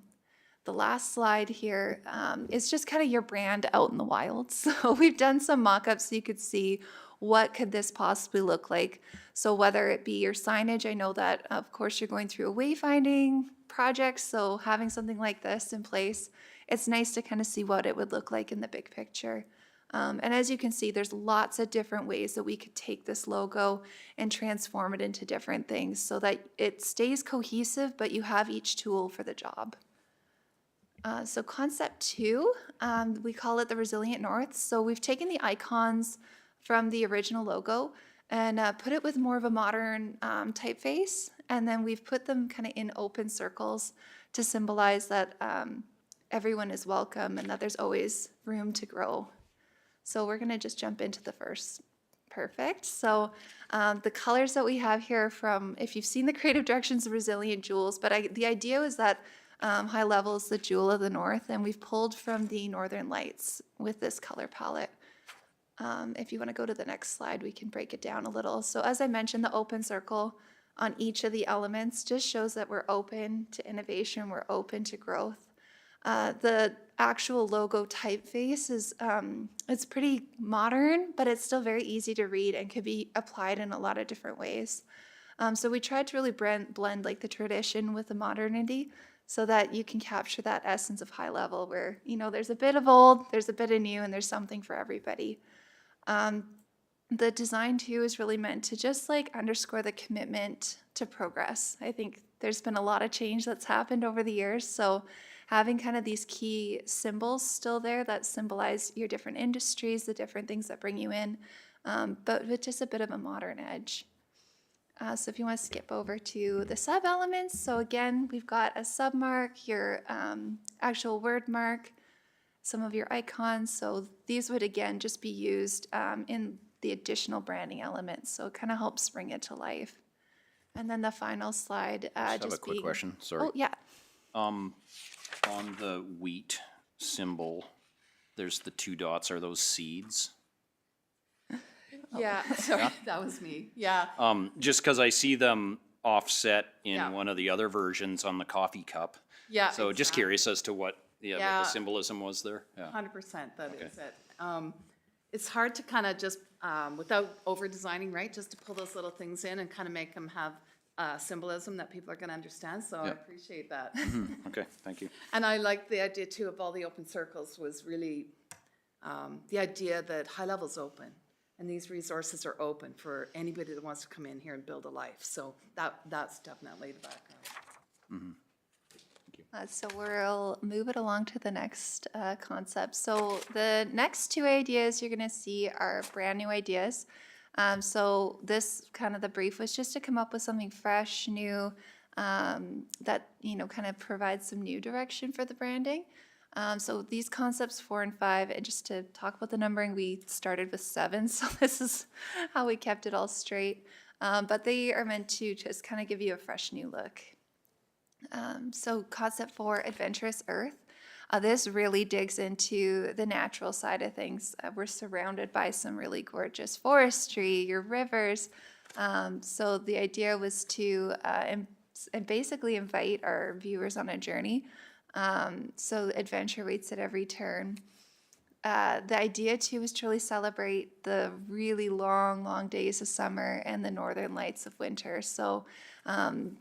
Speaker 13: The last slide here is just kind of your brand out in the wild. So we've done some mock-ups so you could see what could this possibly look like. So whether it be your signage, I know that of course you're going through a wayfinding project, so having something like this in place, it's nice to kind of see what it would look like in the big picture. And as you can see, there's lots of different ways that we could take this logo and transform it into different things so that it stays cohesive, but you have each tool for the job. So concept 2, we call it the Resilient North. So we've taken the icons from the original logo and put it with more of a modern typeface. And then we've put them kind of in open circles to symbolize that everyone is welcome and that there's always room to grow. So we're gonna just jump into the first. Perfect. So the colors that we have here from, if you've seen the creative directions of Resilient Jewels, but the idea was that High Level is the jewel of the North, and we've pulled from the Northern Lights with this color palette. If you want to go to the next slide, we can break it down a little. So as I mentioned, the open circle on each of the elements just shows that we're open to innovation, we're open to growth. The actual logo typeface is, it's pretty modern, but it's still very easy to read and could be applied in a lot of different ways. So we tried to really blend like the tradition with the modernity so that you can capture that essence of High Level where, you know, there's a bit of old, there's a bit of new, and there's something for everybody. The design too is really meant to just like underscore the commitment to progress. I think there's been a lot of change that's happened over the years, so having kind of these key symbols still there that symbolize your different industries, the different things that bring you in, but with just a bit of a modern edge. So if you want to skip over to the sub-elements, so again, we've got a sub-mark, your actual word mark, some of your icons, so these would again just be used in the additional branding elements, so it kind of helps bring it to life. And then the final slide,
Speaker 7: Just have a quick question, sorry.
Speaker 13: Oh, yeah.
Speaker 7: On the wheat symbol, there's the 2 dots. Are those seeds?
Speaker 14: Yeah, sorry, that was me, yeah.
Speaker 7: Just because I see them offset in
Speaker 14: Yeah.
Speaker 7: one of the other versions on the coffee cup.
Speaker 14: Yeah,
Speaker 7: So just
Speaker 14: exactly.
Speaker 7: curious as to what the
Speaker 14: Yeah.
Speaker 7: symbolism was there. Yeah.
Speaker 14: 100%, that
Speaker 7: Okay.
Speaker 14: is it. It's hard to kind of just, without over-designing, right, just to pull those little things in and kind of make them have symbolism that people are going to understand, so I
Speaker 7: Yeah.
Speaker 14: appreciate that.
Speaker 7: Okay, thank you.
Speaker 14: And I like the idea too of all the open circles was really the idea that High Level's open and these resources are open for anybody that wants to come in here and build a life. So that's definitely the background.
Speaker 13: So we'll move it along to the next concept. So the next 2 ideas you're going to see are brand new ideas. So this kind of the brief was just to come up with something fresh, new, that, you know, kind of provides some new direction for the branding. So these concepts 4 and 5, and just to talk about the numbering, we started with 7, so this is how we kept it all straight. But they are meant to just kind of give you a fresh new look. So concept 4, Adventurous Earth. This really digs into the natural side of things. We're surrounded by some really gorgeous forestry, your rivers. So the idea was to basically invite our viewers on a journey. So adventure waits at every turn. The idea too is to really celebrate the really long days of summer and the northern lights of winter. So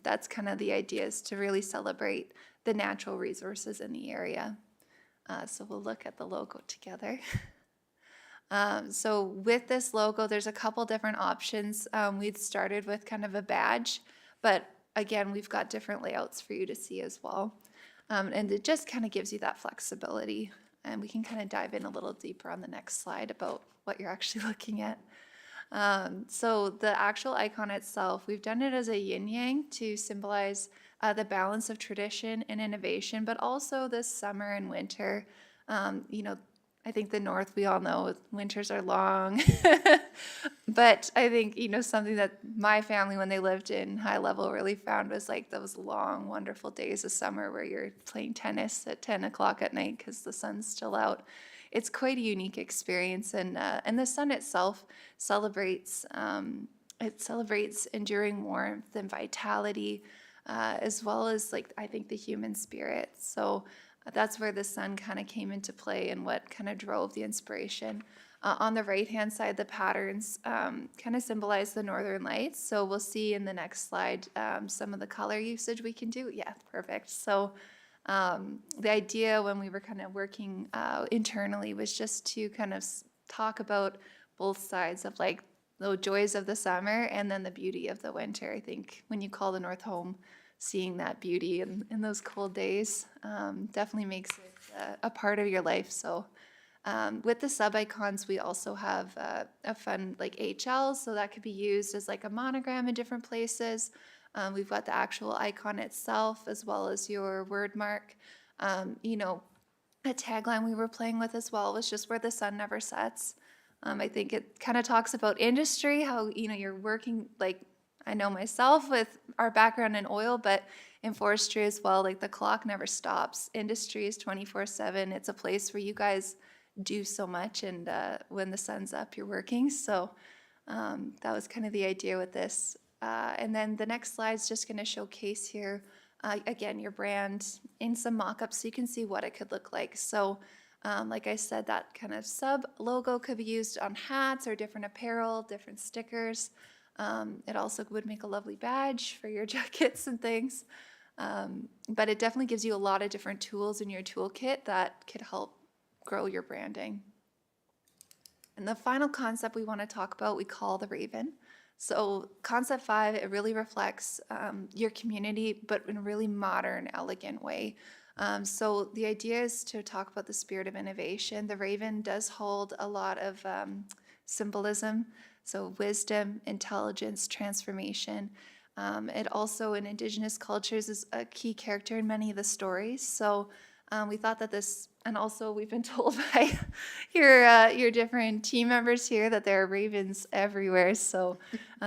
Speaker 13: that's kind of the idea, is to really celebrate the natural resources in the area. So we'll look at the logo together. So with this logo, there's a couple different options. We'd started with kind of a badge, but again, we've got different layouts for you to see as well. And it just kind of gives you that flexibility. And we can kind of dive in a little deeper on the next slide about what you're actually looking at. So the actual icon itself, we've done it as a yin-yang to symbolize the balance of tradition and innovation, but also this summer and winter. You know, I think the North, we all know winters are long, but I think, you know, something that my family, when they lived in High Level, really found was like those long, wonderful days of summer where you're playing tennis at 10 o'clock at night because the sun's still out. It's quite a unique experience, and the sun itself celebrates enduring warmth and vitality, as well as, like, I think the human spirit. So that's where the sun kind of came into play and what kind of drove the inspiration. On the right-hand side, the patterns kind of symbolize the northern lights. So we'll see in the next slide some of the color usage we can do. Yeah, perfect. So the idea when we were kind of working internally was just to kind of talk about both sides of, like, the joys of the summer and then the beauty of the winter. I think when you call the North home, seeing that beauty in those cold days definitely makes it a part of your life. So With the sub-icons, we also have a fun like HL, so that could be used as like a monogram in different places. We've got the actual icon itself as well as your word mark. You know, a tagline we were playing with as well was just where the sun never sets. I think it kind of talks about industry, how, you know, you're working, like, I know myself with our background in oil, but in forestry as well, like the clock never stops. Industry is 24/7. It's a place where you guys do so much, and when the sun's up, you're working. So that was kind of the idea with this. And then the next slide is just going to showcase here, again, your brand in some mock-ups so you can see what it could look like. So like I said, that kind of sub logo could be used on hats or different apparel, different stickers. It also would make a lovely badge for your jackets and things. But it definitely gives you a lot of different tools in your toolkit that could help grow your branding. And the final concept we want to talk about, we call the Raven. So concept 5, it really reflects your community, but in a really modern, elegant way. So the idea is to talk about the spirit of innovation. The Raven does hold a lot of symbolism, so wisdom, intelligence, transformation. It also, in Indigenous cultures, is a key character in many of the stories. So we thought that this, and also we've been told by your different team members here that there are ravens everywhere. So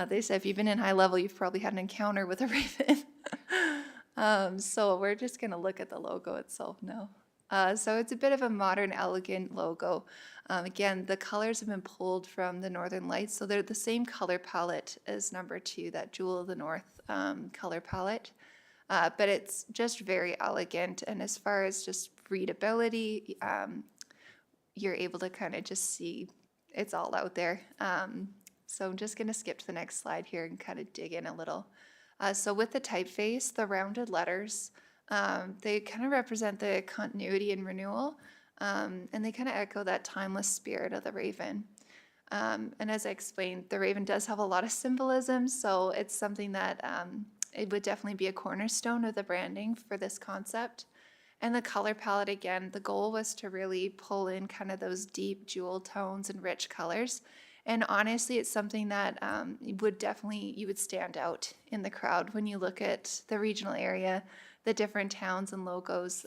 Speaker 13: they said if you've been in high level, you've probably had an encounter with a raven. So we're just going to look at the logo itself now. So it's a bit of a modern, elegant logo. Again, the colors have been pulled from the Northern Lights, so they're the same color palette as number 2, that Jewel of the North color palette. But it's just very elegant, and as far as just readability, you're able to kind of just see it's all out there. So I'm just going to skip to the next slide here and kind of dig in a little. So with the typeface, the rounded letters, they kind of represent the continuity and renewal, and they kind of echo that timeless spirit of the Raven. And as I explained, the Raven does have a lot of symbolism, so it's something that it would definitely be a cornerstone of the branding for this concept. And the color palette, again, the goal was to really pull in kind of those deep jewel tones and rich colors. And honestly, it's something that you would stand out in the crowd when you look at the regional area, the different towns and logos.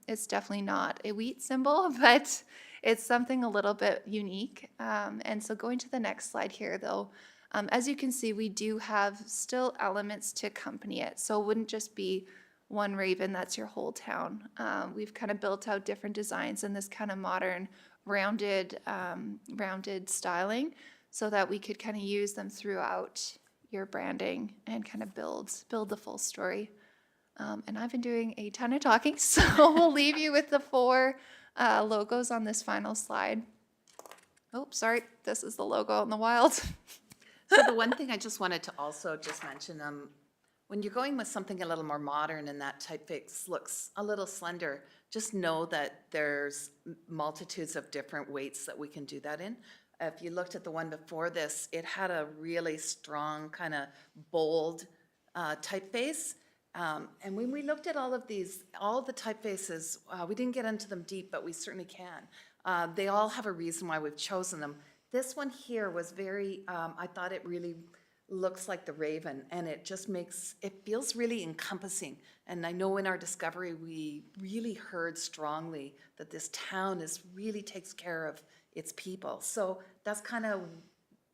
Speaker 13: It's definitely not a wheat symbol, but it's something a little bit unique. And so going to the next slide here, though, as you can see, we do have still elements to accompany it. So it wouldn't just be one raven, that's your whole town. We've kind of built out different designs in this kind of modern rounded styling so that we could kind of use them throughout your branding and kind of build the full story. And I've been doing a ton of talking, so we'll leave you with the 4 logos on this final slide. Oh, sorry, this is the logo out in the wild.
Speaker 14: So the one thing I just wanted to also just mention, when you're going with something a little more modern and that typeface looks a little slender, just know that there's multitudes of different weights that we can do that in. If you looked at the one before this, it had a really strong kind of bold typeface. And when we looked at all of the typefaces, we didn't get into them deep, but we certainly can. They all have a reason why we've chosen them. This one here was very, I thought it really looks like the Raven, and it just it feels really encompassing. And I know in our discovery, we really heard strongly that this town really takes care of its people. So that's kind of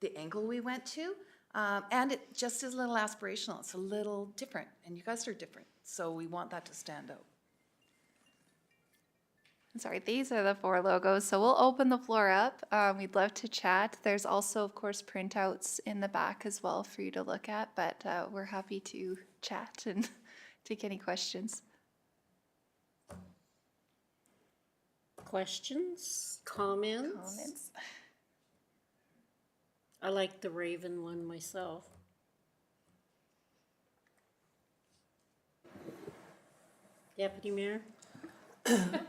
Speaker 14: the angle we went to. And it just is a little aspirational. It's a little different, and you guys are different. So we want that to stand out.
Speaker 13: Sorry, these are the 4 logos. So we'll open the floor up. We'd love to chat. There's also, of course, printouts in the back as well for you to look at, but we're happy to chat and take any questions.
Speaker 1: Questions, comments? I like the Raven one myself. Deputy Mayor?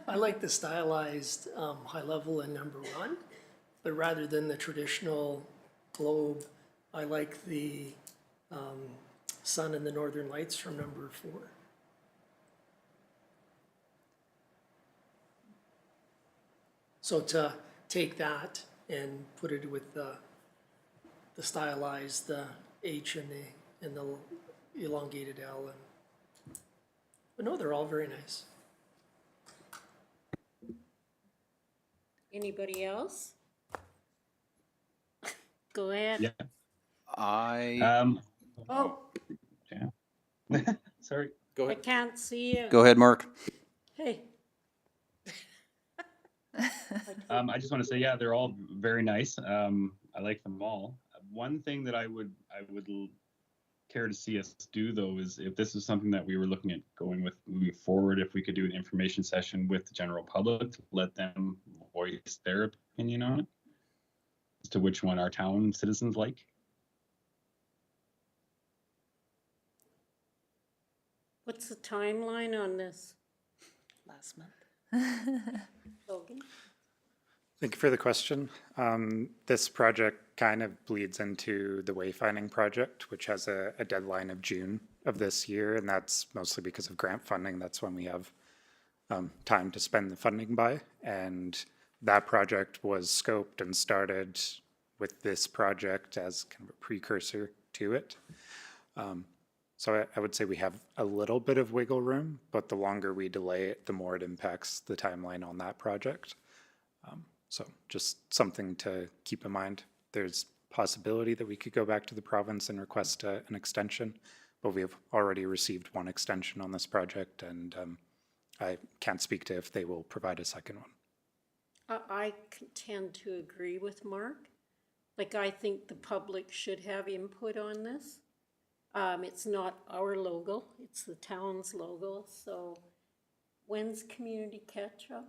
Speaker 4: I like the stylized high level in number 1, but rather than the traditional globe, I like the sun and the northern lights from number 4. So to take that and put it with the stylized, the H and the elongated L. But no, they're all very nice.
Speaker 1: Anybody else? Go ahead.
Speaker 10: Yeah.
Speaker 7: I,
Speaker 1: Oh,
Speaker 10: Sorry.
Speaker 7: go
Speaker 1: I
Speaker 7: ahead.
Speaker 1: can't see you.
Speaker 7: Go ahead, Mark.
Speaker 1: Hey,
Speaker 10: I just want to say, yeah, they're all very nice. I like them all. One thing that I would care to see us do, though, is if this is something that we were looking at going with moving forward, if we could do an information session with the general public to let them voice their opinion on it, as to which one our town citizens like.
Speaker 1: what's the timeline on this,
Speaker 14: Last month.
Speaker 1: Logan?
Speaker 12: Thank you for the question. This project kind of bleeds into the wayfinding project, which has a deadline of June of this year, and that's mostly because of grant funding. That's when we have time to spend the funding by. And that project was scoped and started with this project as kind of a precursor to it. So I would say we have a little bit of wiggle room, but the longer we delay it, the more it impacts the timeline on that project. So just something to keep in mind. There's possibility that we could go back to the province and request an extension, but we have already received one extension on this project, and I can't speak to if they will provide a second one.
Speaker 1: I tend to agree with Mark. Like, I think the public should have input on this. It's not our logo, it's the town's logo, so when's community catch-up?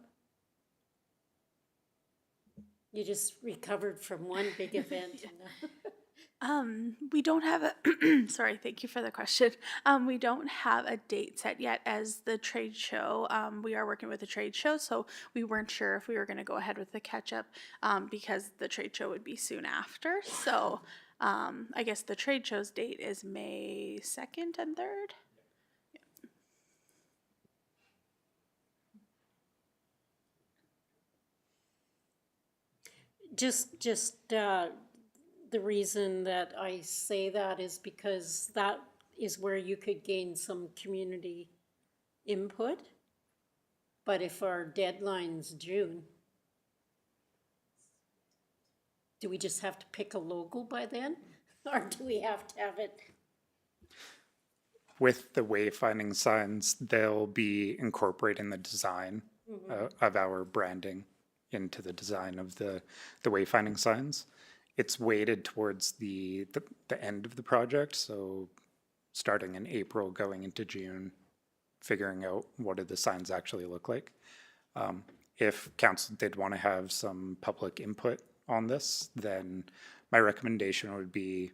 Speaker 1: You just recovered from one big event.
Speaker 15: We don't have a, sorry, thank you for the question. We don't have a date set yet as the trade show. We are working with the trade show, so we weren't sure if we were going to go ahead with the catch-up because the trade show would be soon after. So I guess the trade show's date is May 2nd and 3rd.
Speaker 1: Just the reason that I say that is because that is where you could gain some community input. But if our deadline's June, do we just have to pick a logo by then? Or do we have to have it?
Speaker 12: With the wayfinding signs, they'll be incorporating the design of our branding into the design of the wayfinding signs. It's weighted towards the end of the project, so starting in April, going into June, figuring out what do the signs actually look like. If council did want to have some public input on this, then my recommendation would be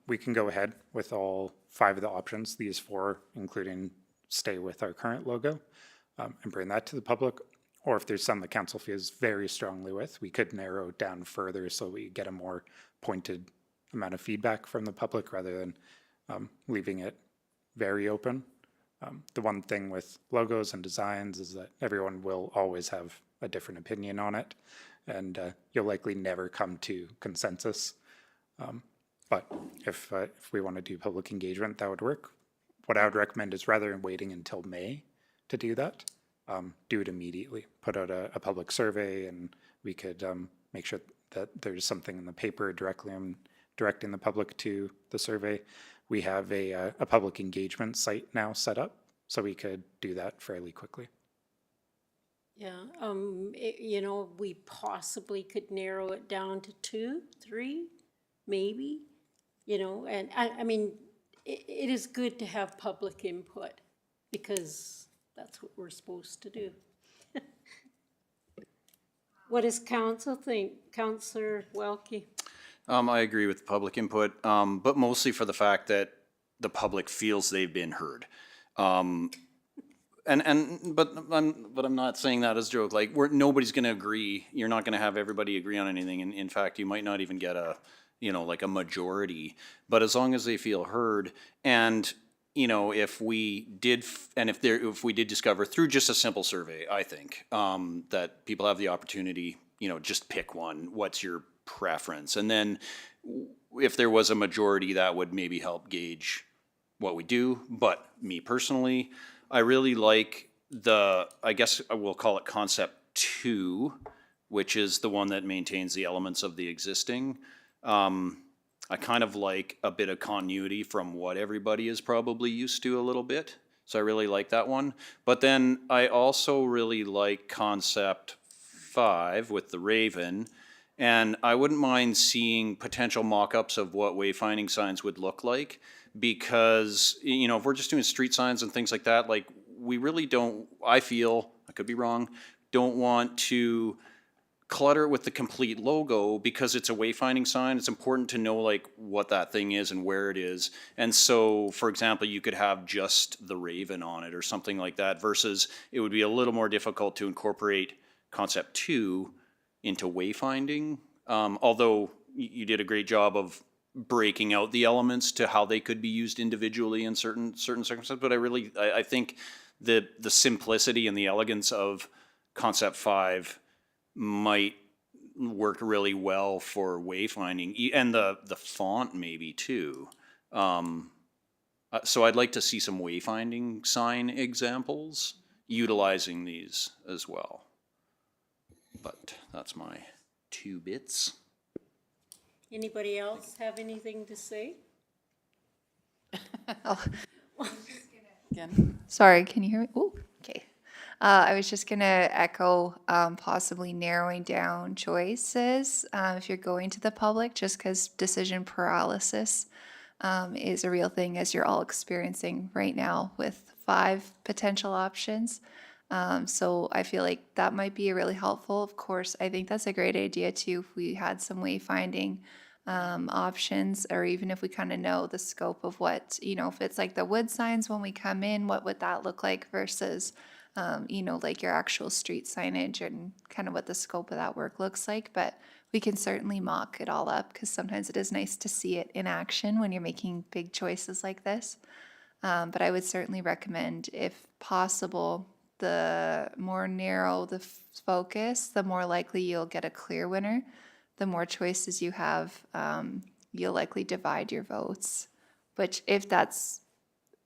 Speaker 12: we can go ahead with all 5 of the options, these 4, including stay with our current logo, and bring that to the public. Or if there's some the council feels very strongly with, we could narrow it down further so we get a more pointed amount of feedback from the public rather than leaving it very open. The one thing with logos and designs is that everyone will always have a different opinion on it, and you'll likely never come to consensus. But if we want to do public engagement, that would work. What I would recommend is rather than waiting until May to do that, do it immediately. Put out a public survey, and we could make sure that there's something in the paper directing the public to the survey. We have a public engagement site now set up, so we could do that fairly quickly.
Speaker 1: Yeah, you know, we possibly could narrow it down to 2, 3, maybe, you know, and I mean, it is good to have public input because that's what we're supposed to do. What does council think? Councillor Welke?
Speaker 7: I agree with the public input, but mostly for the fact that the public feels they've been heard. But I'm not saying that as a joke. Like, nobody's going to agree. You're not going to have everybody agree on anything. And in fact, you might not even get a majority. But as long as they feel heard, and if we did discover through just a simple survey, I think that people have the opportunity you know, just pick one. What's your preference? And then if there was a majority, that would maybe help gauge what we do. But me personally, I really like I guess I will call it concept 2, which is the one that maintains the elements of the existing. I kind of like a bit of continuity from what everybody is probably used to a little bit. So I really like that one. But then I also really like concept 5 with the Raven. And I wouldn't mind seeing potential mock-ups of what wayfinding signs would look like, because, you know, if we're just doing street signs and things like that, like, we really don't, I feel, I could be wrong, don't want to clutter it with the complete logo because it's a wayfinding sign. It's important to know like what that thing is and where it is. And so, for example, you could have just the Raven on it or something like that, versus it would be a little more difficult to incorporate concept 2 into wayfinding. Although you did a great job of breaking out the elements to how they could be used individually in certain circumstances. But I think the simplicity and the elegance of concept 5 might work really well for wayfinding, and the font maybe too. So I'd like to see some wayfinding sign examples utilizing these as well. But that's my 2 bits.
Speaker 1: Anybody else have anything to say?
Speaker 13: Sorry, can you hear me? Oh, okay. I was just gonna echo possibly narrowing down choices if you're going to the public, just because decision paralysis is a real thing, as you're all experiencing right now with 5 potential options. So I feel like that might be really helpful. Of course, I think that's a great idea too, if we had some wayfinding options, or even if we kind of know the scope of what, you know, if it's like the wood signs when we come in, what would that look like versus, you know, like your actual street signage, and kind of what the scope of that work looks like. But we can certainly mock it all up, because sometimes it is nice to see it in action when you're making big choices like this. But I would certainly recommend, if possible, the more narrow the focus, the more likely you'll get a clear winner. The more choices you have, you'll likely divide your votes. Which, if that's,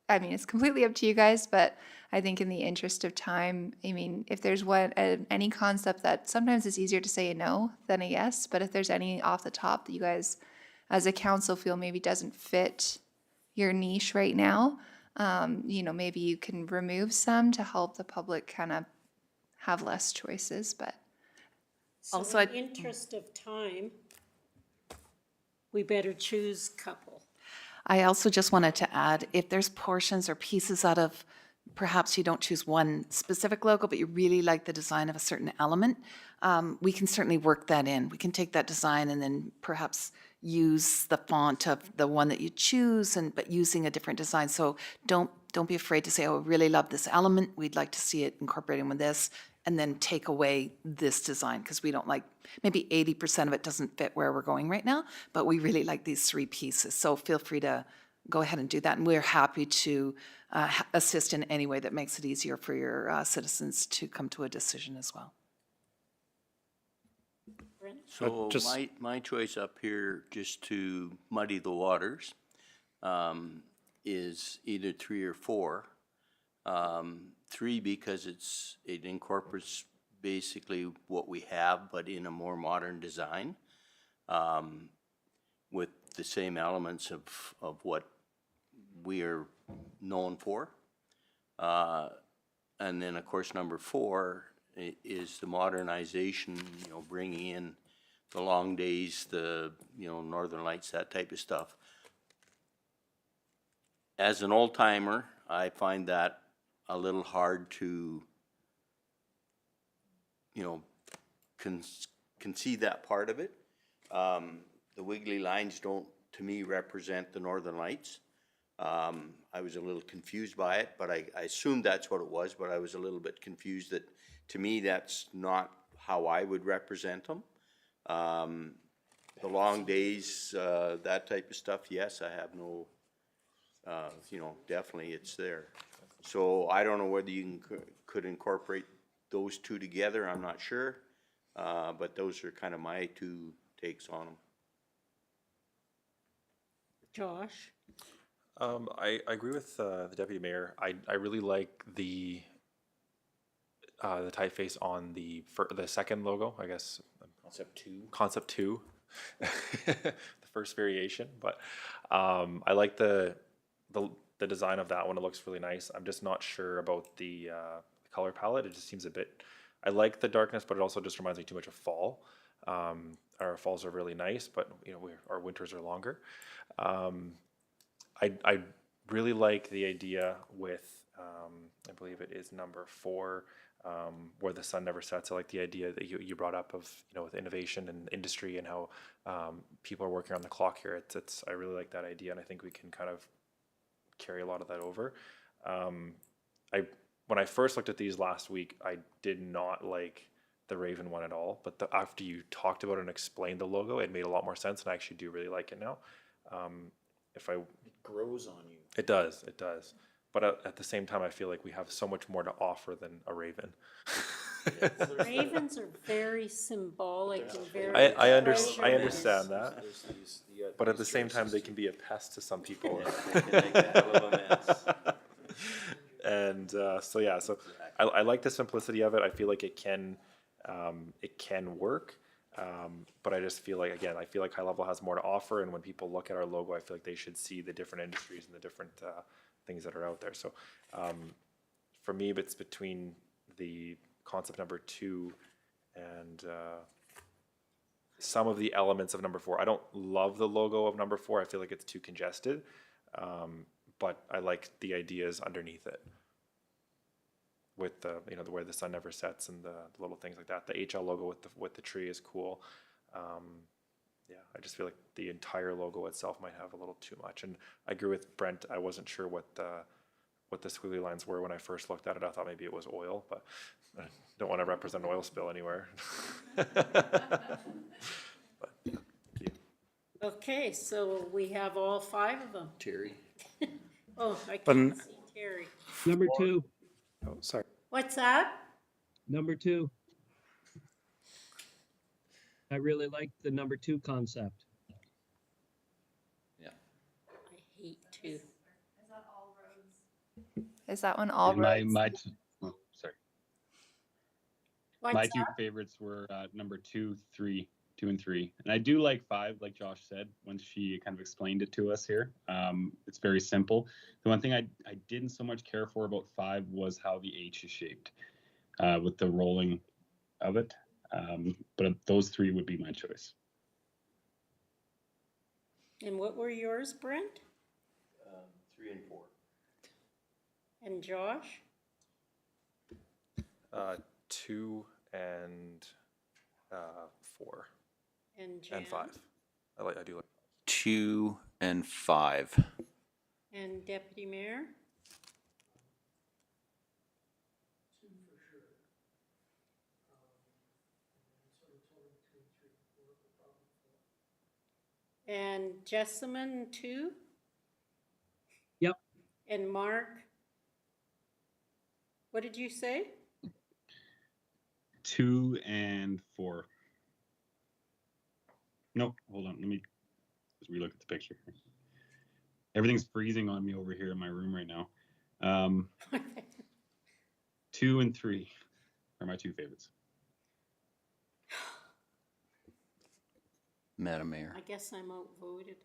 Speaker 13: I mean, it's completely up to you guys, but I think in the interest of time, I mean, if there's any concept that sometimes it's easier to say a no than a yes, but if there's any off the top that you guys as a council feel maybe doesn't fit your niche right now, you know, maybe you can remove some to help the public kind of have less choices. But
Speaker 1: Also, in the interest of time, we better choose couple.
Speaker 14: I also just wanted to add, if there's portions or pieces out of, perhaps you don't choose one specific logo, but you really like the design of a certain element, we can certainly work that in. We can take that design and then perhaps use the font of the one that you choose, but using a different design. So don't be afraid to say, oh, I really love this element, we'd like to see it incorporated with this, and then take away this design, because we don't like, maybe 80% of it doesn't fit where we're going right now, but we really like these 3 pieces. So feel free to go ahead and do that, and we're happy to assist in any way that makes it easier for your citizens to come to a decision as well.
Speaker 16: So my choice up here, just to muddy the waters, is either 3 or 4. 3 because it incorporates basically what we have, but in a more modern design, with the same elements of what we are known for. And then, of course, number 4 is the modernization, you know, bringing in the long days, the, you know, Northern Lights, that type of stuff. As an old timer, I find that a little hard to, you know, concede that part of it. The wiggly lines don't, to me, represent the Northern Lights. I was a little confused by it, but I assumed that's what it was, but I was a little bit confused that, to me, that's not how I would represent them. The long days, that type of stuff, yes, I have no, you know, definitely it's there. So I don't know whether you could incorporate those 2 together, I'm not sure. But those are kind of my two takes on them.
Speaker 1: Josh?
Speaker 9: I agree with the deputy mayor. I really like the typeface on the second logo, I guess. Concept two. The first variation, but I like the design of that one. It looks really nice. I'm just not sure about the color palette. It just seems a bit. I like the darkness, but it also just reminds me too much of fall. Our falls are really nice, but you know our winters are longer. I really like the idea with I believe it is number 4. Where the sun never sets. I like the idea that you brought up of, you know, with innovation and industry and how people are working on the clock here. I really like that idea, and I think we can kind of carry a lot of that over. When I first looked at these last week, I did not like the Raven one at all, but after you talked about it and explained the logo, it made a lot more sense, and I actually do really like it now. It
Speaker 7: grows on you.
Speaker 9: It does. But at the same time, I feel like we have so much more to offer than a raven.
Speaker 1: Ravens are very symbolic and very.
Speaker 9: I understand that, but at the same time, they can be a pest to some people. And so I like the simplicity of it. I feel like it can work. But I just feel like, again, I feel like High Level has more to offer, and when people look at our logo, I feel like they should see the different industries and the different things that are out there. So for me, it's between the concept number 2 and some of the elements of number 4. I don't love the logo of number 4. I feel like it's too congested, but I like the ideas underneath it. With the the way the sun never sets and the little things like that. The HL logo with the tree is cool. I just feel like the entire logo itself might have a little too much. And I agree with Brent. I wasn't sure what the squiggly lines were when I first looked at it. I thought maybe it was oil, but I don't want to represent an oil spill anywhere.
Speaker 1: Okay, so we have all 5 of them.
Speaker 7: Terry.
Speaker 1: Oh, I can't see Terry.
Speaker 8: Number 2.
Speaker 12: Oh, sorry.
Speaker 1: What's that?
Speaker 8: Number 2. I really like the number 2 concept.
Speaker 1: I hate 2.
Speaker 13: Is that one all
Speaker 10: My
Speaker 13: roads?
Speaker 10: sorry.
Speaker 1: What's
Speaker 10: My 2
Speaker 1: that?
Speaker 10: favorites were number 2, 3, 2 and 3. And I do like 5, like Josh said, once she kind of explained it to us here. It's very simple. The one thing I didn't so much care for about 5 was how the H is shaped with the rolling of it. But those 3 would be my choice.
Speaker 1: And what were yours, Brent?
Speaker 16: 3 and 4.
Speaker 1: And Josh?
Speaker 9: 2 and 4
Speaker 1: And Jan?
Speaker 9: and 5. I do like
Speaker 7: 2 and 5.
Speaker 1: And Deputy Mayor? And Jessamine, 2?
Speaker 8: Yep.
Speaker 1: And Mark? What did you say?
Speaker 10: 2 and 4. Nope, hold on. Let me just relook at the picture. Everything's freezing on me over here in my room right now. 2 and 3 are my 2 favorites.
Speaker 7: Madam Mayor.
Speaker 1: I guess I'm outvoted.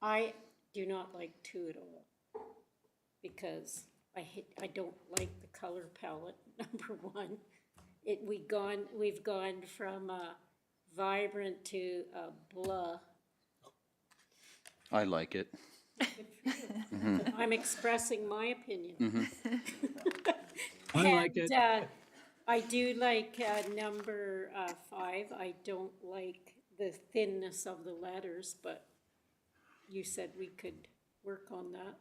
Speaker 1: I do not like 2 at all because I don't like the color palette, number 1. We've gone from vibrant to blah.
Speaker 7: I like it.
Speaker 1: I'm expressing my opinion.
Speaker 8: I like it.
Speaker 1: I do like number 5. I don't like the thinness of the letters, but you said we could work on that.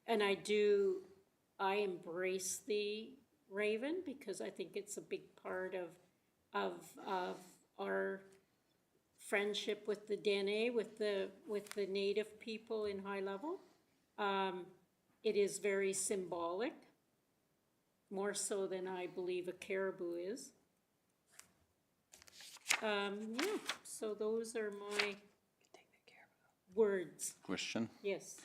Speaker 1: And I embrace the Raven because I think it's a big part of our friendship with the Dene, with the native people in High Level. It is very symbolic, more so than I believe a caribou is. Yeah, so those are my words.
Speaker 7: Question.
Speaker 1: Yes.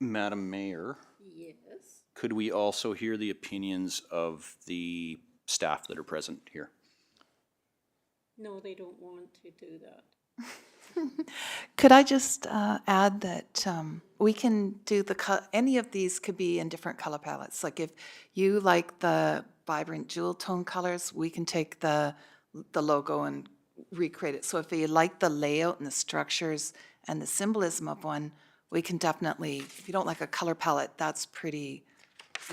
Speaker 7: Madam Mayor,
Speaker 1: Yes.
Speaker 7: could we also hear the opinions of the staff that are present here?
Speaker 1: No, they don't want to do that.
Speaker 14: Could I just add that we can do any of these could be in different color palettes. Like if you like the vibrant jewel tone colors, we can take the logo and recreate it. So if you like the layout and the structures and the symbolism of one, we can definitely, if you don't like a color palette, that's pretty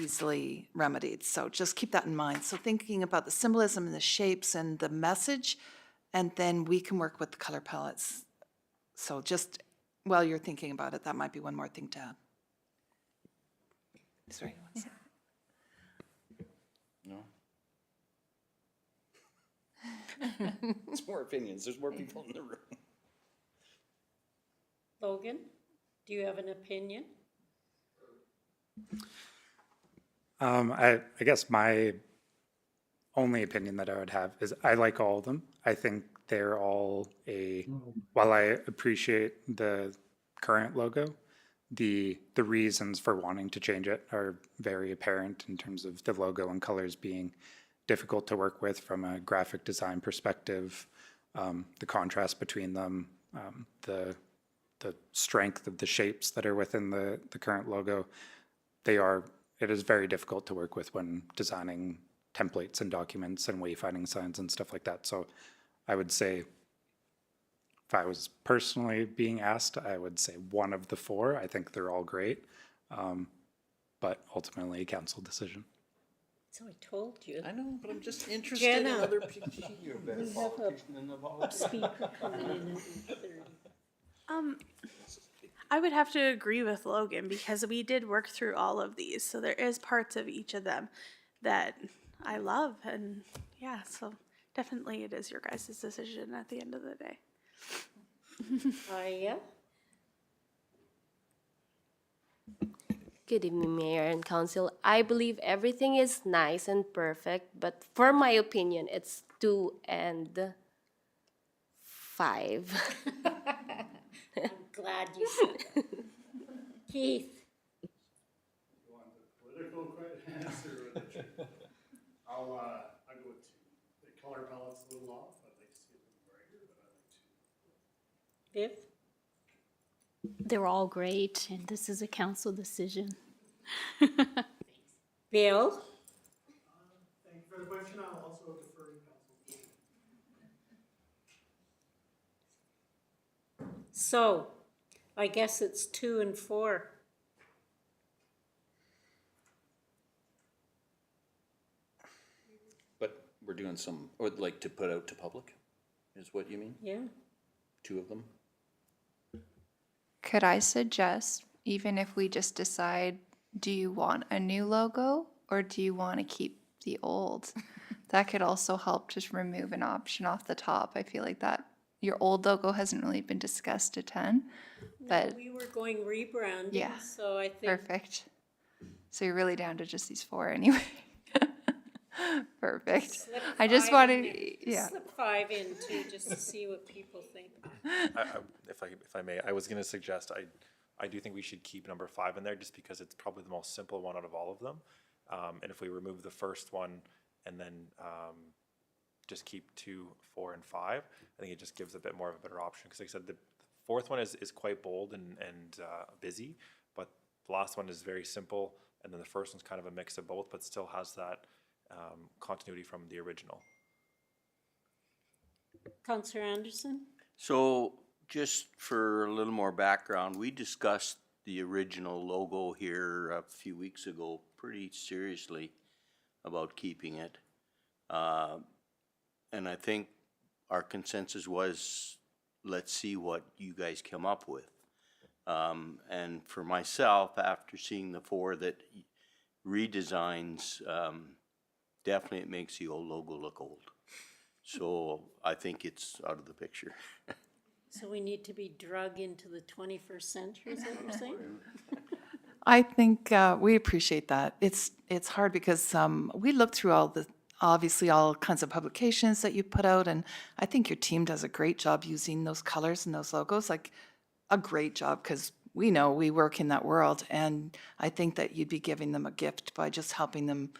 Speaker 14: easily remedied. So just keep that in mind. So thinking about the symbolism and the shapes and the message, and then we can work with the color palettes. So just while you're thinking about it, that might be one more thing to add. Sorry.
Speaker 7: No? It's more opinions. There's more people in the room.
Speaker 1: Logan, do you have an opinion?
Speaker 12: I guess my only opinion that I would have is I like all of them. I think they're all while I appreciate the current logo, the reasons for wanting to change it are very apparent in terms of the logo and colors being difficult to work with from a graphic design perspective, the contrast between them, the strength of the shapes that are within the current logo. It is very difficult to work with when designing templates and documents and wayfinding signs and stuff like that. So I would say, if I was personally being asked, I would say one of the four. I think they're all great, but ultimately a council decision.
Speaker 1: So I told you.
Speaker 7: I know, but I'm just interested in
Speaker 1: Jenna,
Speaker 7: other people.
Speaker 1: we have a speaker coming in at 8:30.
Speaker 15: I would have to agree with Logan because we did work through all of these. So there is parts of each of them that I love. And yeah, so definitely it is your guys' decision at the end of the day.
Speaker 1: Yeah.
Speaker 17: Good evening, Mayor and Council. I believe everything is nice and perfect, but for my opinion, it's 2 and 5.
Speaker 1: I'm glad you said that. Keith.
Speaker 2: You want the political answer or the truth? I'll go with 2. The color palette's a little off. I'd like to see it a little brighter, but I like 2.
Speaker 1: Viv?
Speaker 11: They're all great, and this is a council decision.
Speaker 1: Bill?
Speaker 2: Thank you for the question. I'll also defer to council.
Speaker 1: So, I guess it's 2 and 4.
Speaker 7: But we're doing some, or like to put out to public, is what you mean?
Speaker 1: Yeah.
Speaker 7: 2 of them?
Speaker 13: Could I suggest, even if we just decide, do you want a new logo or do you want to keep the old? That could also help just remove an option off the top. I feel like that your old logo hasn't really been discussed a ton, but
Speaker 1: We were going rebranding,
Speaker 13: Yeah.
Speaker 1: so I think.
Speaker 13: perfect. So you're really down to just these 4 anyway. Perfect.
Speaker 1: Slip
Speaker 13: I just
Speaker 1: 5
Speaker 13: wanted,
Speaker 1: in there.
Speaker 13: yeah.
Speaker 1: Slip 5 in too, just to see what people think.
Speaker 9: If I may, I was gonna suggest, I do think we should keep number 5 in there just because it's probably the most simple one out of all of them. And if we remove the first one and then just keep 2, 4, and 5, I think it just gives a bit more of a better option. Because like I said, the 4th one is quite bold and busy, but the last one is very simple, and then the first one's kind of a mix of both, but still has that continuity from the original.
Speaker 1: Councillor Anderson?
Speaker 16: So just for a little more background, we discussed the original logo here a few weeks ago pretty seriously about keeping it. And I think our consensus was, let's see what you guys come up with. And for myself, after seeing the 4 that redesigns, definitely it makes the old logo look old. So I think it's out of the picture.
Speaker 1: So we need to be drug into the 21st century, is that what you're saying?
Speaker 14: I think we appreciate that. It's hard because we looked through all obviously all kinds of publications that you put out, and I think your team does a great job using those colors and those logos, like a great job, because we know we work in that world, and I think that you'd be giving them a gift by just helping them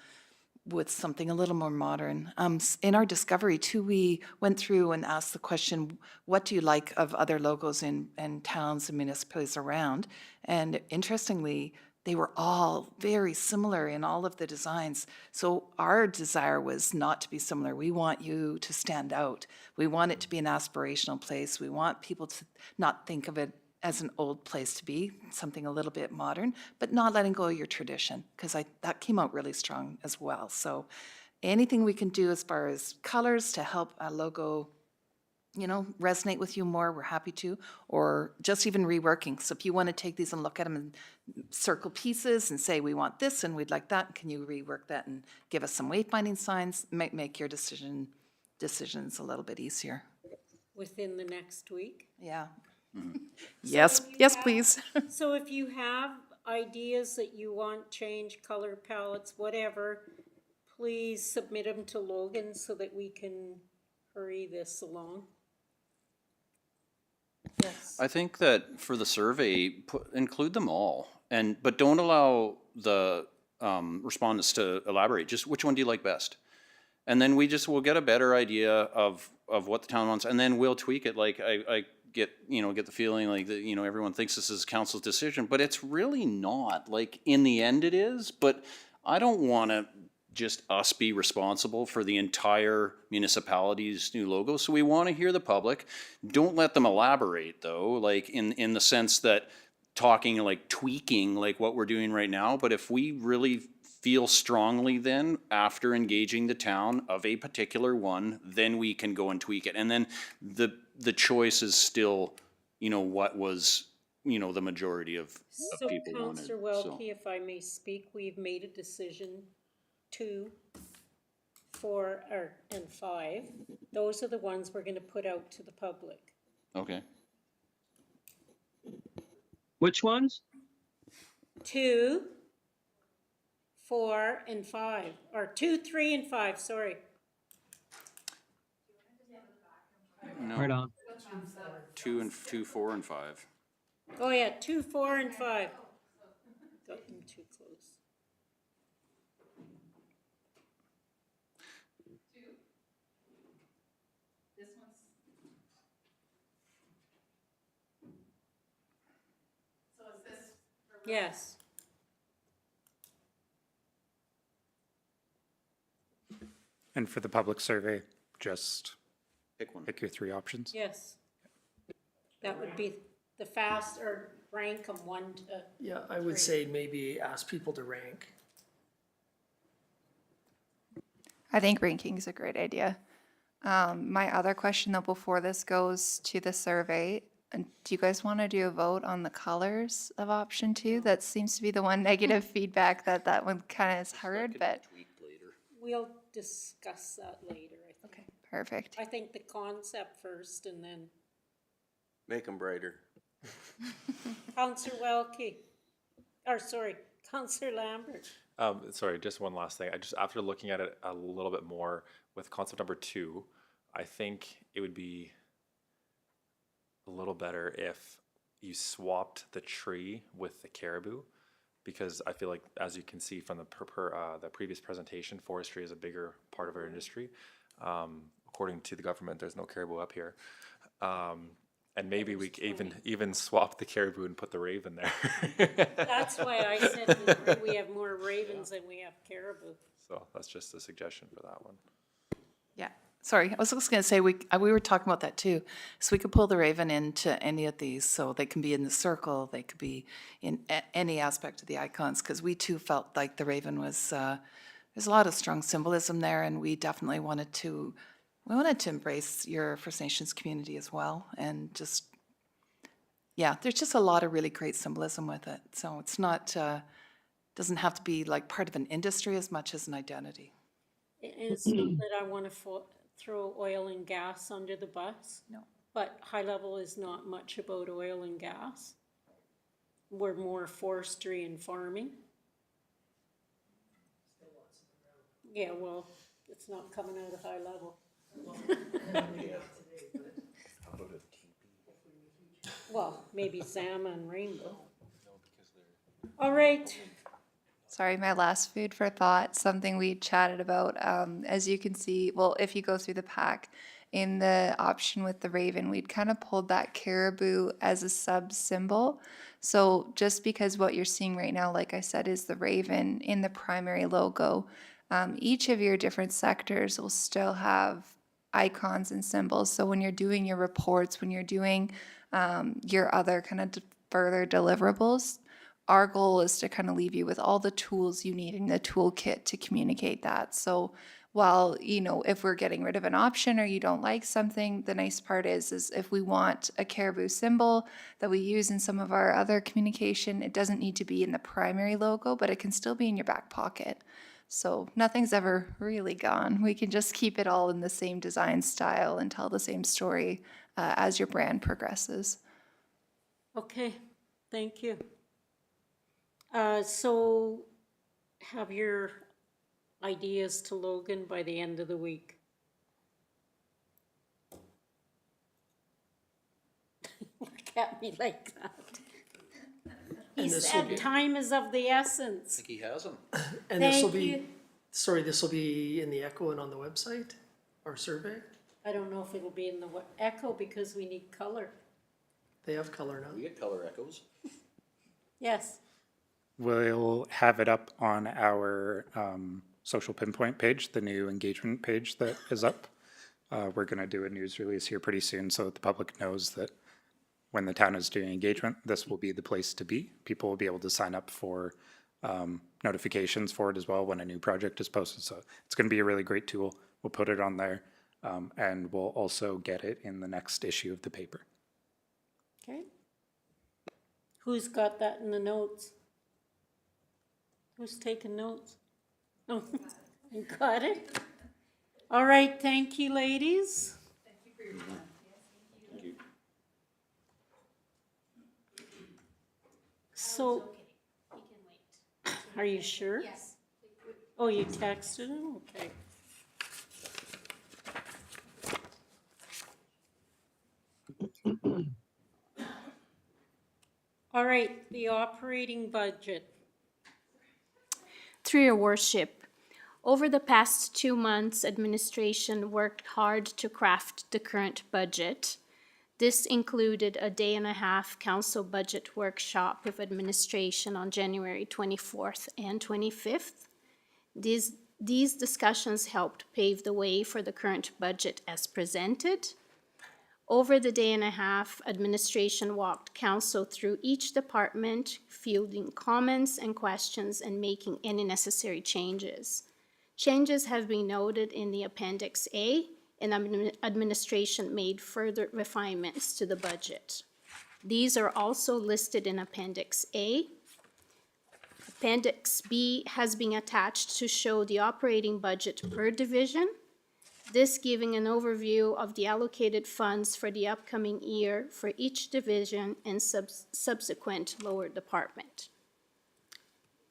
Speaker 14: with something a little more modern. In our discovery too, we went through and asked the question, what do you like of other logos in towns and municipalities around? And interestingly, they were all very similar in all of the designs. So our desire was not to be similar. We want you to stand out. We want it to be an aspirational place. We want people to not think of it as an old place to be, something a little bit modern, but not letting go of your tradition, because that came out really strong as well. So anything we can do as far as colors to help a logo, you know, resonate with you more, we're happy to, or just even reworking. So if you want to take these and look at them and circle pieces and say, we want this and we'd like that, can you rework that and give us some wayfinding signs, make your decisions a little bit easier.
Speaker 1: Within the next week?
Speaker 14: Yeah.
Speaker 1: Yes,
Speaker 14: please.
Speaker 1: So if you have ideas that you want change, color palettes, whatever, please submit them to Logan so that we can hurry this along. Yes.
Speaker 7: I think that for the survey, include them all, but don't allow the respondents to elaborate. Just which one do you like best? And then we'll get a better idea of what the town wants, and then we'll tweak it. Like I get the feeling like that, everyone thinks this is council's decision, but it's really not. Like in the end it is, but I don't want to just us be responsible for the entire municipality's new logo. So we want to hear the public. Don't let them elaborate though, like in the sense that talking like tweaking like what we're doing right now. But if we really feel strongly then after engaging the town of a particular one, then we can go and tweak it. And then the choice is still, what was, the majority of people wanted.
Speaker 1: So Councillor Welke, if I may speak, we've made a decision 2, 4, and 5. Those are the ones we're gonna put out to the public.
Speaker 7: Okay.
Speaker 8: Which ones?
Speaker 1: 2, 4, and 5, or 2, 3, and 5, sorry.
Speaker 7: No.
Speaker 8: Right on.
Speaker 7: 2, 4, and 5.
Speaker 1: Oh yeah, 2, 4, and 5. Got them too close.
Speaker 14: This one's. So is this?
Speaker 1: Yes.
Speaker 12: And for the public survey, just
Speaker 7: pick one.
Speaker 12: Pick your 3 options.
Speaker 1: Yes. That would be the fast, or rank them 1 to.
Speaker 4: Yeah, I would
Speaker 1: 3.
Speaker 4: say maybe ask people to rank.
Speaker 13: I think ranking is a great idea. My other question though, before this goes to the survey, do you guys want to do a vote on the colors of option 2? That seems to be the one negative feedback that one kind of has heard, but.
Speaker 1: We'll discuss that later, I think.
Speaker 13: Okay, perfect.
Speaker 1: I think the concept first and then.
Speaker 16: Make them brighter.
Speaker 1: Councillor Welke, or sorry, Councillor Lambert.
Speaker 9: Sorry, just one last thing. After looking at it a little bit more with concept number 2, I think it would be a little better if you swapped the tree with the caribou, because I feel like, as you can see from the previous presentation, forestry is a bigger part of our industry. According to the government, there's no caribou up here. And maybe we even swap the caribou and put the raven there.
Speaker 1: That's why I said we have more ravens than we have caribou.
Speaker 9: So that's just a suggestion for that one.
Speaker 14: Yeah, sorry, I was just gonna say, we were talking about that too. So we could pull the raven into any of these, so they can be in the circle, they could be in any aspect of the icons, because we too felt like the raven was, there's a lot of strong symbolism there, and we definitely wanted to embrace your First Nations community as well, and just, yeah, there's just a lot of really great symbolism with it. So it's not, doesn't have to be like part of an industry as much as an identity.
Speaker 1: And it's not that I want to throw oil and gas under the bus.
Speaker 14: No.
Speaker 1: But High Level is not much about oil and gas. We're more forestry and farming. Yeah, well, It's not coming out of high level. Well, maybe salmon, rainbow. All right,
Speaker 13: Sorry, my last food for thought, something we chatted about. As you can see, well, if you go through the pack, in the option with the raven, we'd kind of pulled that caribou as a sub symbol. So just because what you're seeing right now, like I said, is the raven in the primary logo, each of your different sectors will still have icons and symbols. So when you're doing your reports, when you're doing your other kind of further deliverables, our goal is to kind of leave you with all the tools you need in the toolkit to communicate that. So while, you know, if we're getting rid of an option or you don't like something, the nice part is if we want a caribou symbol that we use in some of our other communication, it doesn't need to be in the primary logo, but it can still be in your back pocket. So nothing's ever really gone. We can just keep it all in the same design style and tell the same story as your brand progresses.
Speaker 1: okay, thank you. So have your ideas to Logan by the end of the week. Look at me like that. He
Speaker 4: And this will
Speaker 1: said
Speaker 4: be-
Speaker 1: time is of the essence.
Speaker 7: He has them.
Speaker 4: And this will
Speaker 1: Thank
Speaker 4: be,
Speaker 1: you.
Speaker 4: sorry, this will be in the Echo and on the website, our survey?
Speaker 1: I don't know if it'll be in the Echo because we need color.
Speaker 4: They have color now.
Speaker 7: We get color echoes.
Speaker 1: Yes,
Speaker 12: We'll have it up on our social pinpoint page, the new engagement page that is up. We're going to do a news release here pretty soon so that the public knows that when the town is doing engagement, this will be the place to be. People will be able to sign up for notifications for it as well when a new project is posted. So it's going to be a really great tool. We'll put it on there, and we'll also get it in the next issue of the paper.
Speaker 1: okay. Who's got that in the notes? Who's taking notes? Oh, you got it? All right, thank you, ladies. So, are you sure? Yes. Oh, you texted him? Okay. All right, the operating budget.
Speaker 11: Through your worship, over the past 2 months, administration worked hard to craft the current budget. This included a day-and-a-half council budget workshop with administration on January 24th and 25th. These discussions helped pave the way for the current budget as presented. Over the day-and-a-half, administration walked council through each department, fielding comments and questions and making any necessary changes. Changes have been noted in the Appendix A, and administration made further refinements to the budget. These are also listed in Appendix A. Appendix B has been attached to show the operating budget per division, this giving an overview of the allocated funds for the upcoming year for each division and subsequent lower department.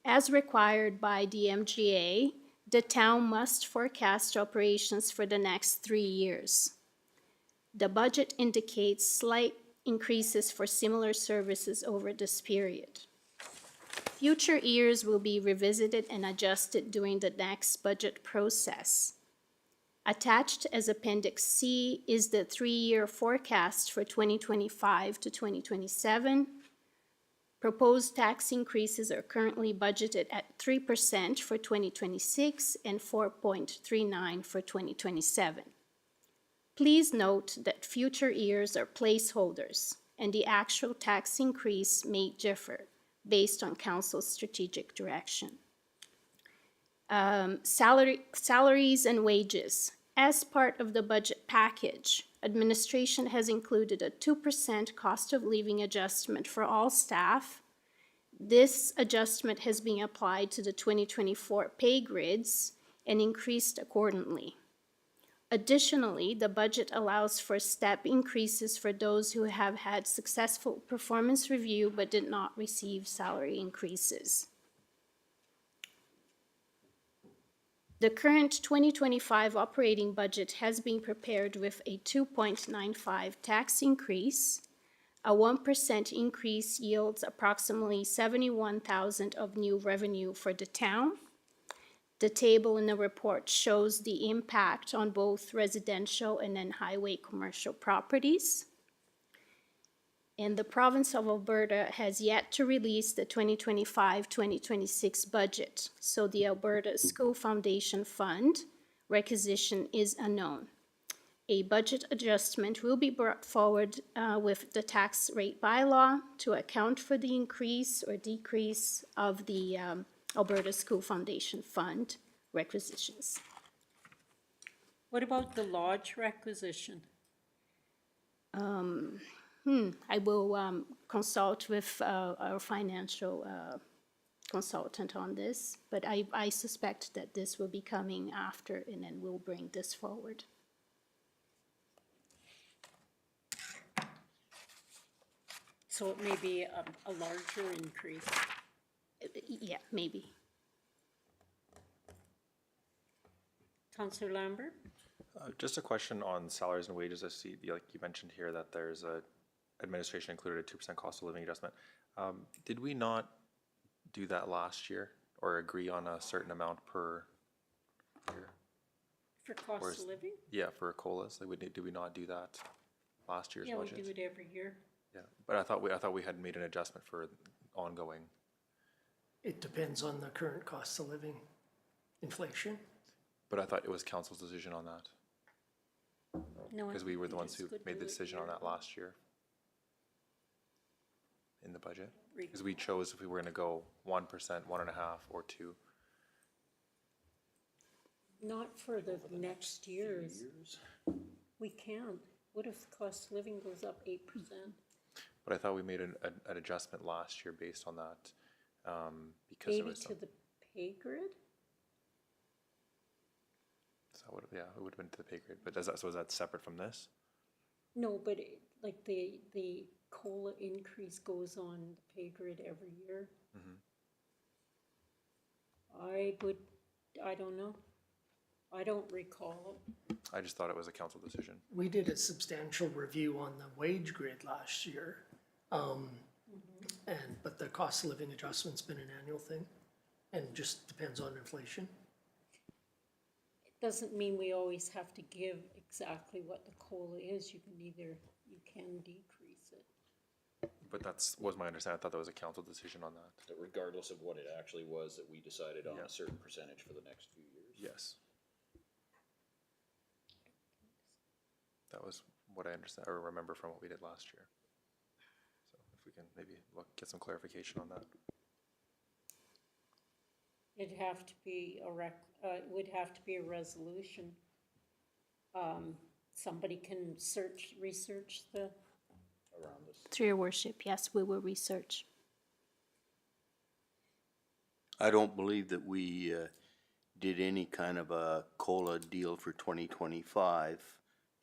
Speaker 11: As required by the MGA, the town must forecast operations for the next 3 years. The budget indicates slight increases for similar services over this period. Future years will be revisited and adjusted during the next budget process. Attached as Appendix C is the 3-year forecast for 2025 to 2027. Proposed tax increases are currently budgeted at 3% for 2026 and 4.39% for 2027. Please note that future years are placeholders, and the actual tax increase may differ based on council's strategic direction. Salaries and wages. As part of the budget package, administration has included a 2% cost of living adjustment for all staff. This adjustment has been applied to the 2024 pay grids and increased accordingly. Additionally, the budget allows for step increases for those who have had successful performance review but did not receive salary increases. The current 2025 operating budget has been prepared with a 2.95 tax increase. A 1% increase yields approximately 71,000 of new revenue for the town. The table in the report shows the impact on both residential and then highway commercial properties. And the province of Alberta has yet to release the 2025-2026 budget. So the Alberta School Foundation Fund requisition is unknown. A budget adjustment will be brought forward with the tax rate bylaw to account for the increase or decrease of the Alberta School Foundation Fund requisitions.
Speaker 1: What about the lodge requisition?
Speaker 11: I will consult with our financial consultant on this, but I suspect that this will be coming after, and then we'll bring this forward.
Speaker 1: So it may be a larger increase.
Speaker 11: Yeah, maybe.
Speaker 1: Councillor Lambert?
Speaker 9: Just a question on salaries and wages. I see, like you mentioned here, that there's a administration included a 2% cost of living adjustment. Did we not do that last year or agree on a certain amount per year?
Speaker 1: For cost of living?
Speaker 9: Yeah, for COLAs. Like, did we not do that last year's
Speaker 1: Yeah, we
Speaker 9: budget?
Speaker 1: do it every year.
Speaker 9: Yeah, but I thought we had made an adjustment for ongoing.
Speaker 4: It depends on the current cost of living inflation.
Speaker 9: But I thought it was council's decision on that.
Speaker 1: No, I
Speaker 9: Because we were the
Speaker 1: think
Speaker 9: ones
Speaker 1: it's
Speaker 9: who
Speaker 1: good
Speaker 9: made
Speaker 1: to
Speaker 9: the
Speaker 1: do it
Speaker 9: decision on
Speaker 1: yearly.
Speaker 9: that last year. In the budget. Because we chose if we were gonna go 1%, 1.5, or 2.
Speaker 1: Not for the next years. We can't. What if the cost of living goes up 8%?
Speaker 9: But I thought we made an adjustment last year based on that. Because it
Speaker 1: Maybe
Speaker 9: was.
Speaker 1: to the pay grid?
Speaker 9: So yeah, it would have been to the pay grade, but so is that separate from this?
Speaker 1: No, but like the COLA increase goes on the pay grid every year. I don't know. I don't recall it.
Speaker 9: I just thought it was a council decision.
Speaker 4: We did a substantial review on the wage grid last year. But the cost of living adjustment's been an annual thing and just depends on inflation.
Speaker 1: It doesn't mean we always have to give exactly what the COLA is. You can decrease it.
Speaker 9: But was my understanding. I thought that was a council decision on that.
Speaker 18: That regardless of what it actually was, that we decided on
Speaker 9: Yeah.
Speaker 18: a certain percentage for the next few years.
Speaker 9: Yes. That was what I understand or remember from what we did last year. So if we can maybe get some clarification on that.
Speaker 1: It'd have to be it would have to be a resolution. Somebody can research the.
Speaker 18: Around this.
Speaker 11: Through your worship, yes, we will research.
Speaker 16: I don't believe that we did any kind of a COLA deal for 2025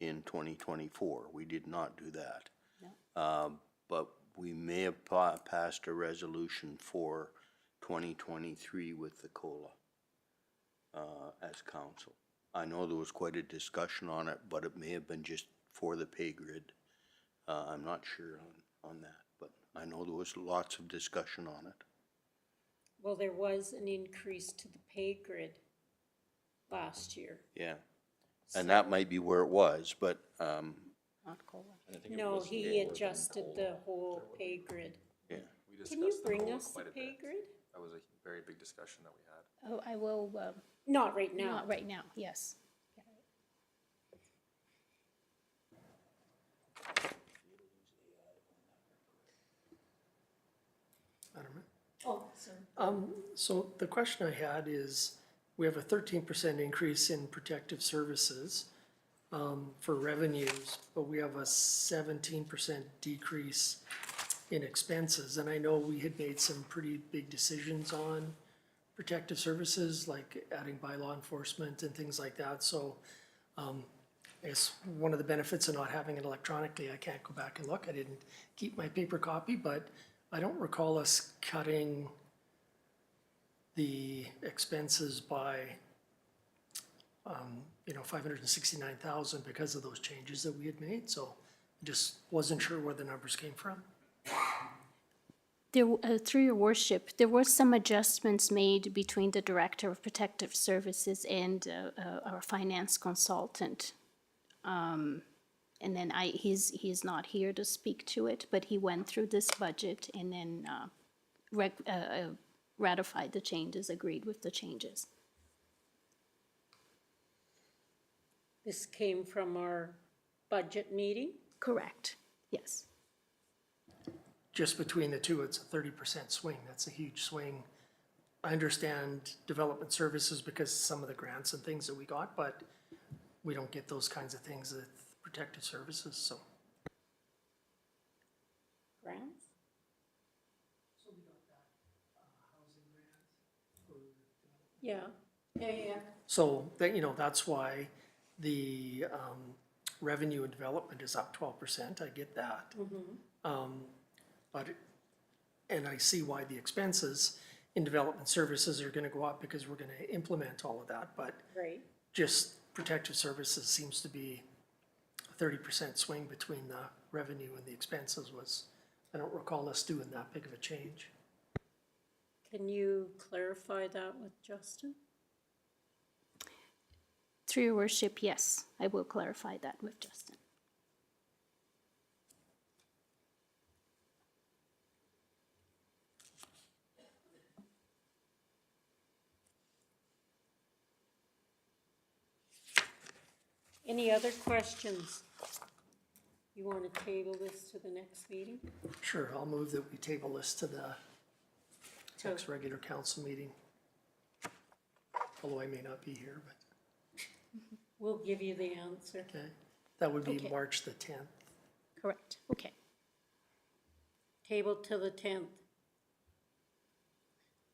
Speaker 16: in 2024. We did not do that.
Speaker 11: No.
Speaker 16: But we may have passed a resolution for 2023 with the COLA as council. I know there was quite a discussion on it, but it may have been just for the pay grid. I'm not sure on that, but I know there was lots of discussion on it.
Speaker 1: Well, there was an increase to the pay grid last year.
Speaker 16: Yeah, and that might be where it was, but,
Speaker 11: Not COLA.
Speaker 1: No, he adjusted the whole pay grid.
Speaker 16: yeah.
Speaker 9: We
Speaker 1: Can you
Speaker 9: discussed the
Speaker 1: bring
Speaker 9: COLA
Speaker 1: us the
Speaker 9: quite a
Speaker 1: pay
Speaker 9: bit.
Speaker 1: grid?
Speaker 9: That was a very big discussion that we had.
Speaker 11: Oh, I will,
Speaker 1: Not right now.
Speaker 11: not right now, yes.
Speaker 1: Oh, sorry.
Speaker 4: So the question I had is, we have a 13% increase in protective services for revenues, but we have a 17% decrease in expenses. And I know we had made some pretty big decisions on protective services, like adding bylaw enforcement and things like that. So I guess one of the benefits of not having it electronically, I can't go back and look. I didn't keep my paper copy, but I don't recall us cutting the expenses by $569,000 because of those changes that we had made, so I just wasn't sure where the numbers came from.
Speaker 11: There, through your worship, there were some adjustments made between the Director of Protective Services and our finance consultant. And then he's not here to speak to it, but he went through this budget and then ratified the changes, agreed with the changes.
Speaker 1: This came from our budget meeting?
Speaker 11: Correct, yes.
Speaker 4: Just between the two, it's a 30% swing. That's a huge swing. I understand development services because some of the grants and things that we got, but we don't get those kinds of things with protective services, so.
Speaker 1: Grants? Yeah, yeah.
Speaker 4: So that, that's why the revenue and development is up 12%. I get that. And I see why the expenses in development services are gonna go up because we're gonna implement all of that, but
Speaker 1: Right.
Speaker 4: just protective services seems to be a 30% swing between the revenue and the expenses was, I don't recall us doing that big of a change.
Speaker 1: Can you clarify that with Justin?
Speaker 11: Through your worship, yes, I will clarify that with Justin.
Speaker 1: Any other questions? You want to table this to the next meeting?
Speaker 4: Sure, I'll move that we table this to the next regular council meeting. Although I may not be here, but,
Speaker 1: We'll give you the answer.
Speaker 4: okay. That would be
Speaker 11: Okay.
Speaker 4: March the 10th.
Speaker 11: Correct, okay.
Speaker 1: Table till the 10th.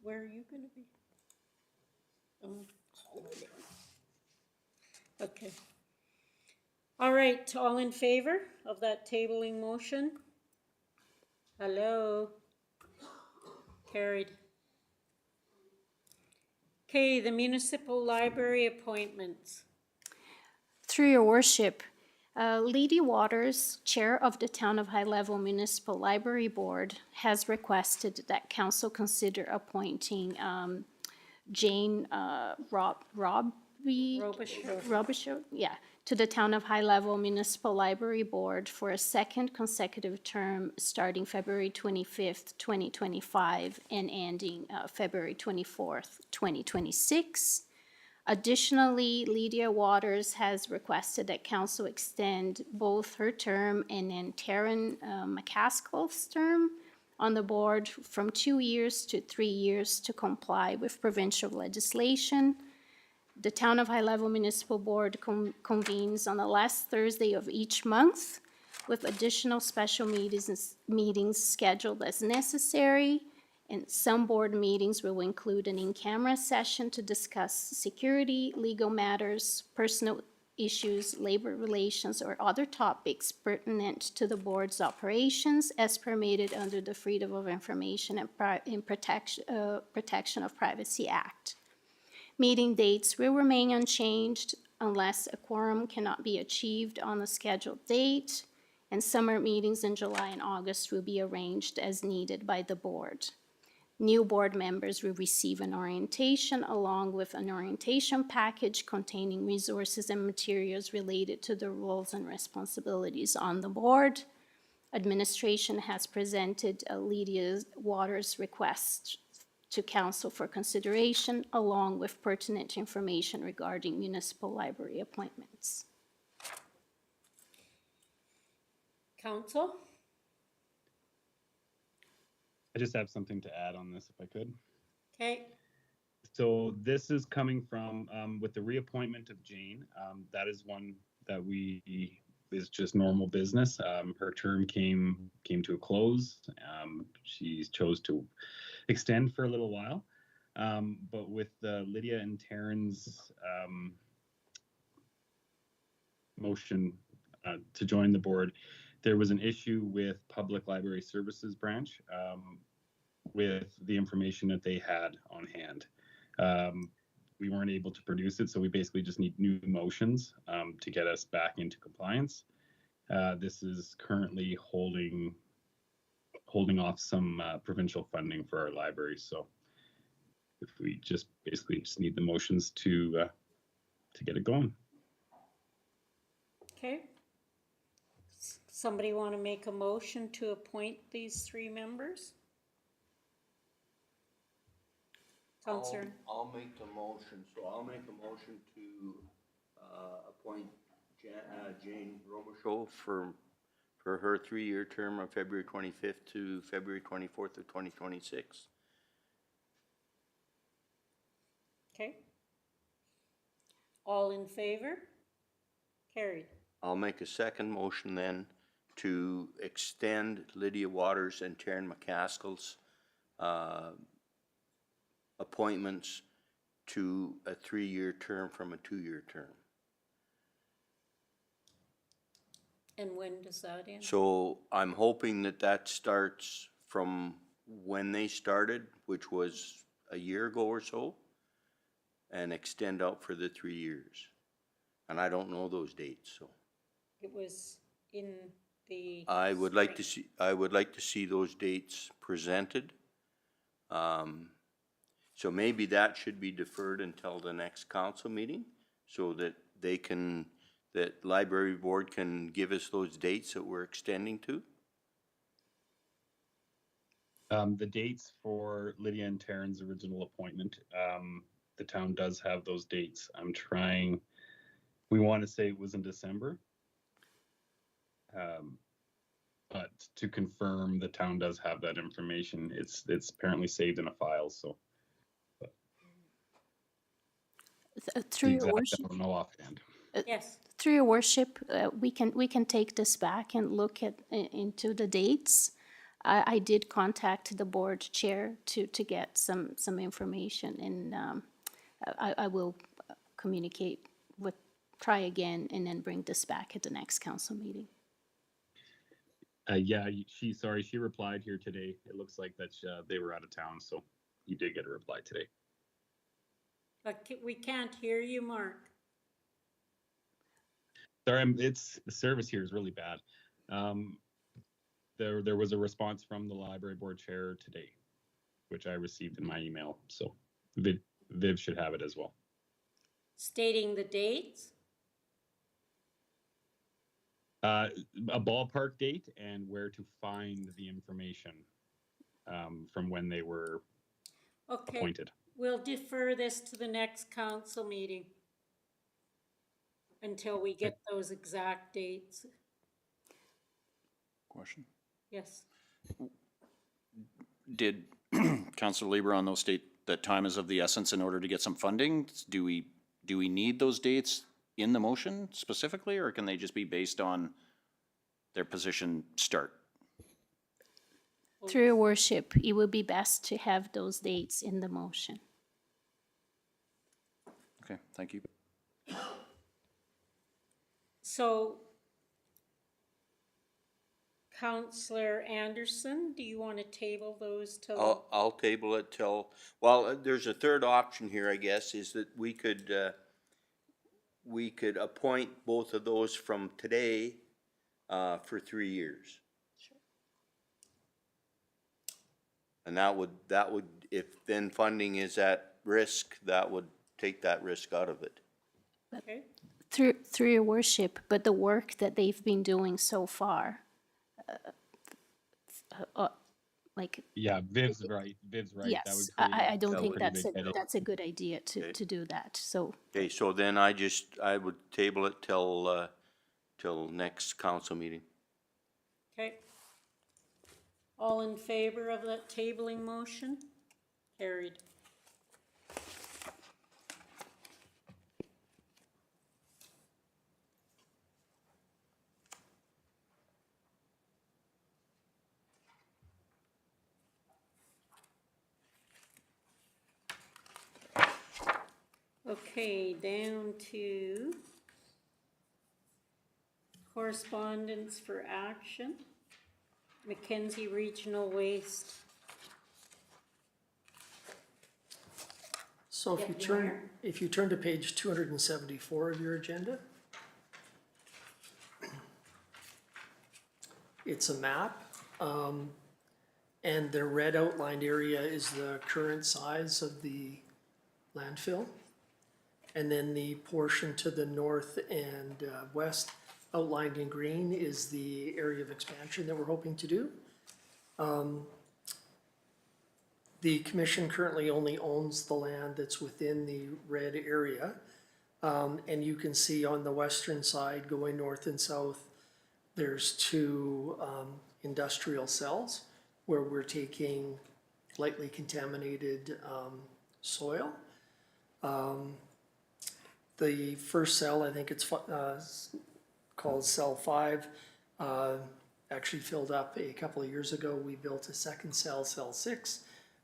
Speaker 1: Where are you gonna be? Holiday. Okay. All right, all in favor of that tabling motion? Hello? Carried. Okay, the municipal library appointments.
Speaker 11: Through your worship, Lydia Waters, Chair of the Town of High Level Municipal Library Board, has requested that council consider appointing Jane
Speaker 1: Robichaud.
Speaker 11: Robichaud, yeah, to the Town of High Level Municipal Library Board for a second consecutive term starting February 25th, 2025 and ending February 24th, 2026. Additionally, Lydia Waters has requested that council extend both her term and then Taryn McCaskill's term on the board from 2 years to 3 years to comply with provincial legislation. The Town of High Level Municipal Board convenes on the last Thursday of each month with additional special meetings scheduled as necessary. And some board meetings will include an in-camera session to discuss security, legal matters, personal issues, labor relations, or other topics pertinent to the board's operations as permitted under the Freedom of Information and Protection of Privacy Act. Meeting dates will remain unchanged unless a quorum cannot be achieved on the scheduled date, and summer meetings in July and August will be arranged as needed by the board. New board members will receive an orientation along with an orientation package containing resources and materials related to the roles and responsibilities on the board. Administration has presented Lydia Waters' request to council for consideration along with pertinent information regarding municipal library appointments.
Speaker 1: Council?
Speaker 10: I just have something to add on this if I could.
Speaker 1: Okay,
Speaker 10: So this is coming from, with the reappointment of Jane, that is one that is just normal business. Her term came to a close. She chose to extend for a little while. But with Lydia and Taryn's motion to join the board, there was an issue with Public Library Services branch with the information that they had on hand. we weren't able to produce it, so we basically just need new motions to get us back into compliance. This is currently holding off some provincial funding for our library. So if we just basically just need the motions to get it going.
Speaker 1: Okay. Somebody want to make a motion to appoint these 3 members? Counselor,
Speaker 16: I'll make the motion, so I'll make a motion to, appoint Jane Robichaud for her 3-year term of February 25th to February 24th of 2026.
Speaker 1: okay. All in favor? Carried.
Speaker 16: I'll make a second motion then to extend Lydia Waters and Taryn McCaskill's appointments to a 3-year term from a 2-year term.
Speaker 1: And when does that end?
Speaker 16: So I'm hoping that that starts from when they started, which was a year ago or so, and extend out for the 3 years. And I don't know those dates, so.
Speaker 1: It was in the.
Speaker 16: I would like to see those dates presented. So maybe that should be deferred until the next council meeting, so that that library board can give us those dates that we're extending to.
Speaker 10: The dates for Lydia and Taryn's original appointment, the town does have those dates. We want to say it was in December. But to confirm, the town does have that information. It's apparently saved in a file, so.
Speaker 11: Through your
Speaker 10: I
Speaker 11: worship,
Speaker 10: don't know offhand.
Speaker 1: Yes.
Speaker 11: through your worship, we can take this back and look into the dates. I did contact the board chair to get some information, and I will communicate try again and then bring this back at the next council meeting.
Speaker 10: Yeah, she replied here today. It looks like that they were out of town, so you did get a reply today.
Speaker 1: But we can't hear you, Mark.
Speaker 10: Sorry, the service here is really bad. There was a response from the library board chair today, which I received in my email. So Viv should have it as well.
Speaker 1: Stating the dates?
Speaker 10: A ballpark date and where to find the information from when they were appointed.
Speaker 1: We'll defer this to the next council meeting until we get those exact dates.
Speaker 7: Question?
Speaker 1: Yes.
Speaker 7: Did Councilor Lieber those state that time is of the essence in order to get some funding? Do we need those dates in the motion specifically, or can they just be based on their position start?
Speaker 11: Through your worship, it would be best to have those dates in the motion.
Speaker 7: Okay, thank you.
Speaker 1: So, Councillor Anderson, do you want to table those till?
Speaker 16: I'll table it till, well, there's a third option here, I guess, is that we could appoint both of those from today for 3 years.
Speaker 1: Sure.
Speaker 16: And that would, if then funding is at risk, that would take that risk out of it.
Speaker 1: Okay.
Speaker 11: Through your worship, but the work that they've been doing so far,
Speaker 10: Yeah, Viv's right.
Speaker 11: yes, I don't think that's a good idea to do that, so.
Speaker 16: Okay, so then I would table it till next council meeting.
Speaker 1: Okay. All in favor of that tabling motion? Carried. Okay, down to correspondence for action. Mackenzie Regional Waste.
Speaker 4: So if you
Speaker 1: Deputy
Speaker 4: turn,
Speaker 1: Mayor?
Speaker 4: if you turn to page 274 of your agenda, it's a map, and the red outlined area is the current size of the landfill. And then the portion to the north and west outlined in green is the area of expansion that we're hoping to do. The commission currently only owns the land that's within the red area. And you can see on the western side going north and south, there's two industrial cells where we're taking lightly contaminated soil. The first cell, I think it's called Cell 5, actually filled up a couple of years ago. We built a second cell, Cell 6,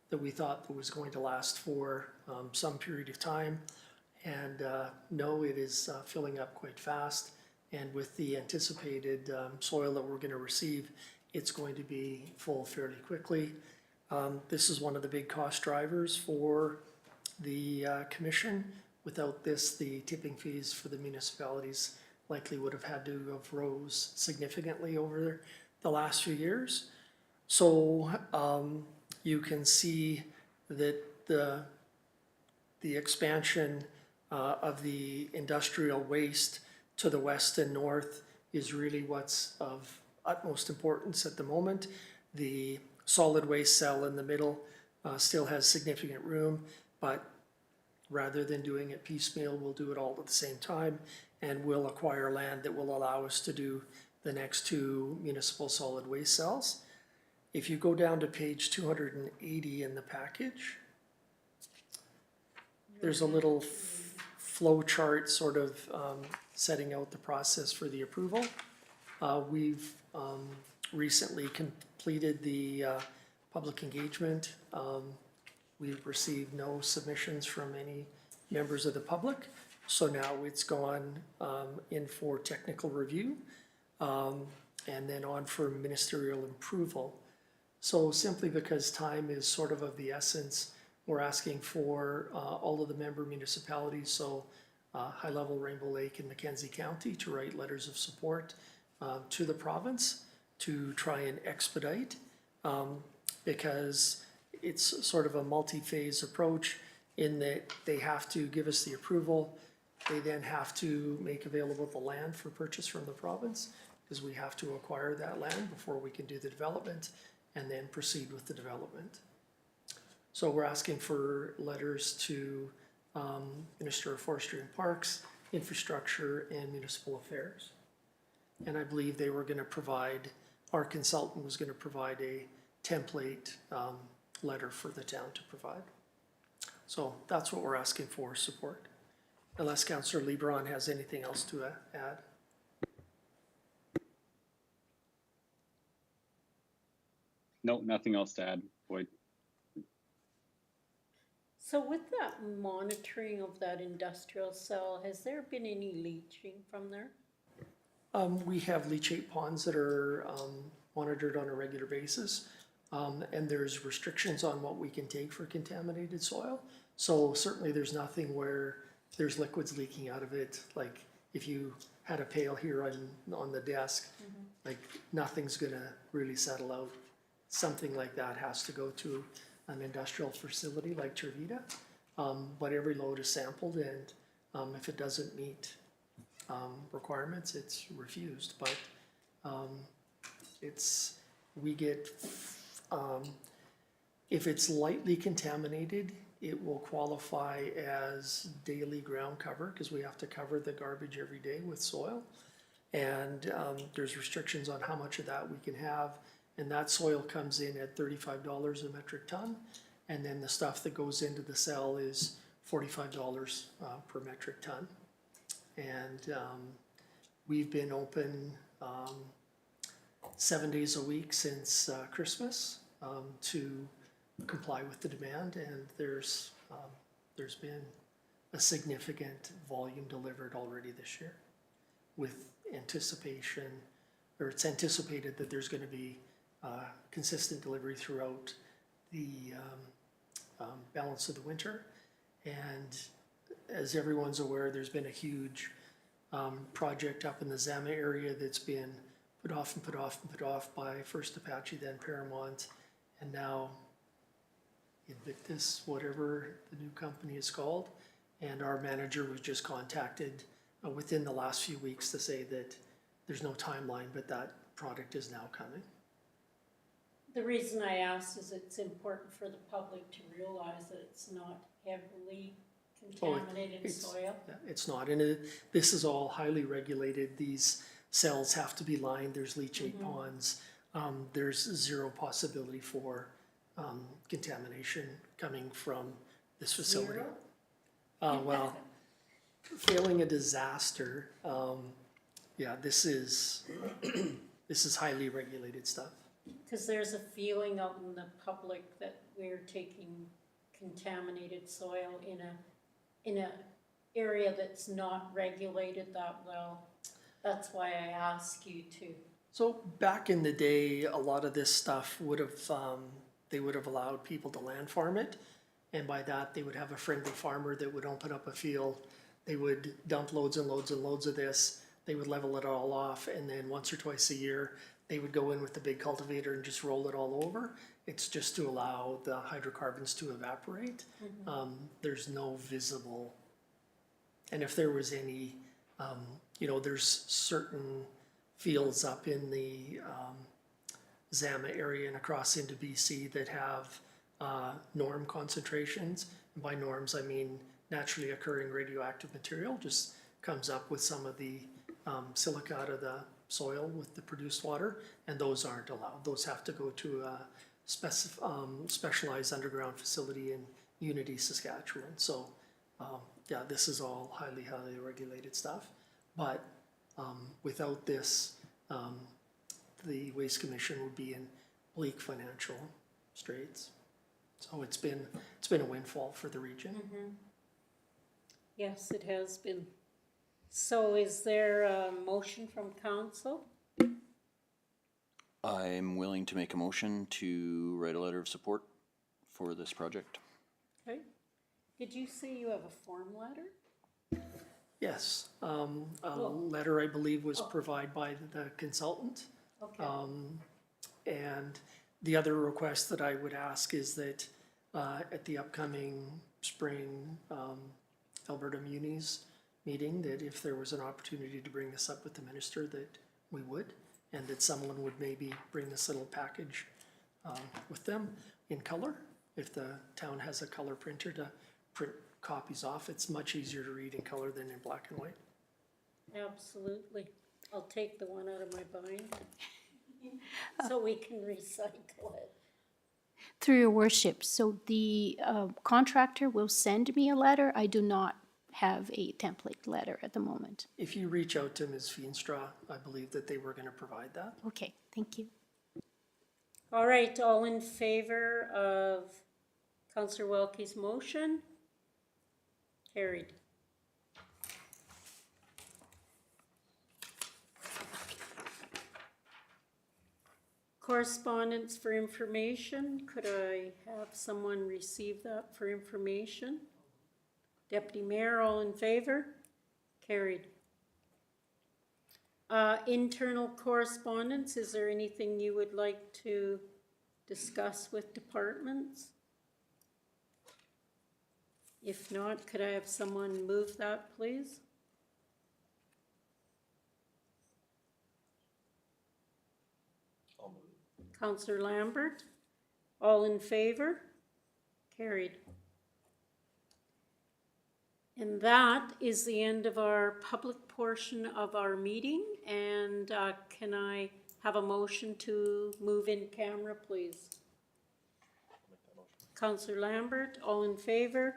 Speaker 4: that we thought was going to last for some period of time. And no, it is filling up quite fast. And with the anticipated soil that we're going to receive, it's going to be full fairly quickly. This is one of the big cost drivers for the commission. Without this, the tipping fees for the municipalities likely would have had to have rose significantly over the last few years. So you can see that the expansion of the industrial waste to the west and north is really what's of utmost importance at the moment. The solid waste cell in the middle still has significant room, but rather than doing it piecemeal, we'll do it all at the same time, and we'll acquire land that will allow us to do the next two municipal solid waste cells. If you go down to page 280 in the package, there's a little flow chart sort of setting out the process for the approval. We've recently completed the public engagement. We've received no submissions from any members of the public. So now it's gone in for technical review and then on for ministerial approval. So simply because time is sort of the essence, we're asking for all of the member municipalities, so High Level, Rainbow Lake, and Mackenzie County, to write letters of support to the province to try and expedite, because it's sort of a multi-phase approach in that they have to give us the approval. They then have to make available the land for purchase from the province, because we have to acquire that land before we can do the development and then proceed with the development. So we're asking for letters to Minister of Forestry and Parks, Infrastructure, and Municipal Affairs. And I believe they were going to provide, our consultant was going to provide a template letter for the town to provide. So that's what we're asking for, support. Unless Councillor Lebron has anything else to add.
Speaker 10: No, nothing else to add, Boyd.
Speaker 1: So with that monitoring of that industrial cell, has there been any leaching from there?
Speaker 4: We have leachate ponds that are monitored on a regular basis. And there's restrictions on what we can take for contaminated soil. So certainly there's nothing where there's liquids leaking out of it. Like if you had a pail here on the desk, like nothing's gonna really settle out. Something like that has to go to an industrial facility like Tervita. But every load is sampled, and if it doesn't meet requirements, it's refused. But we get, if it's lightly contaminated, it will qualify as daily ground cover, because we have to cover the garbage every day with soil. And there's restrictions on how much of that we can have. And that soil comes in at $35 a metric ton. And then the stuff that goes into the cell is $45 per metric ton. And we've been open 7 days a week since Christmas to comply with the demand. And there's been a significant volume delivered already this year, with anticipation, or it's anticipated that there's going to be consistent delivery throughout the balance of the winter. And as everyone's aware, there's been a huge project up in the Zama area that's been put off and put off and put off by first Apache, then Paramount, and now Invictus, whatever the new company is called. And our manager was just contacted within the last few weeks to say that there's no timeline, but that product is now coming.
Speaker 1: The reason I asked is it's important for the public to realize that it's not heavily contaminated
Speaker 4: It's-
Speaker 1: soil.
Speaker 4: yeah, it's not, and this is all highly regulated. These cells have to be lined, there's leachate ponds. There's zero possibility for contamination coming from this facility.
Speaker 1: Zero?
Speaker 4: Well, failing a disaster, yeah, this is, this is highly regulated stuff.
Speaker 1: Because there's a feeling out in the public that we're taking contaminated soil in a area that's not regulated that well. That's why I ask you to.
Speaker 4: So back in the day, a lot of this stuff would have, they would have allowed people to land farm it. And by that, they would have a friendly farmer that would open up a field. They would dump loads and loads and loads of this. They would level it all off. And then once or twice a year, they would go in with the big cultivator and just roll it all over. It's just to allow the hydrocarbons to evaporate. There's no visible, and if there was any, you know, there's certain fields up in the Zama area and across into BC that have norm concentrations. And by norms, I mean naturally occurring radioactive material just comes up with some of the silica out of the soil with the produced water, and those aren't allowed. Those have to go to a specialized underground facility in Unity, Saskatchewan. So, yeah, this is all highly, highly regulated stuff. But without this, the Waste Commission would be in bleak financial straits. So it's been a windfall for the region.
Speaker 1: Yes, it has been. So is there a motion from council?
Speaker 7: I'm willing to make a motion to write a letter of support for this project.
Speaker 1: Okay. Did you say you have a form letter?
Speaker 4: Yes, a letter, I believe, was provided by the consultant.
Speaker 1: Okay.
Speaker 4: And the other request that I would ask is that at the upcoming spring Alberta Munis meeting, that if there was an opportunity to bring this up with the minister, that we would, and that someone would maybe bring this little package with them in color. If the town has a color printer to print copies off, it's much easier to read in color than in black and white.
Speaker 1: Absolutely. I'll take the one out of my bind so we can recycle it.
Speaker 11: Through your worship, so the contractor will send me a letter. I do not have a template letter at the moment.
Speaker 4: If you reach out to Ms. Feenstra, I believe that they were going to provide that.
Speaker 11: Okay, thank you.
Speaker 1: All right, all in favor of Councillor Welke's motion? Carried. Correspondence for information. Could I have someone receive that for information? Deputy Mayor, all in favor? Carried. Internal correspondence, is there anything you would like to discuss with departments? If not, could I have someone move that, please? Councillor Lambert, all in favor? Carried. And that is the end of our public portion of our meeting. And can I have a motion to move in camera, please? Councillor Lambert, all in favor?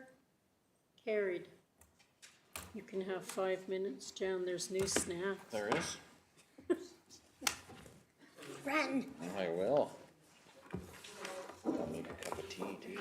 Speaker 1: Carried. You can have 5 minutes, Jan. There's new snacks.
Speaker 18: There is?
Speaker 1: Run.
Speaker 18: I will. I'll need a cup of tea too.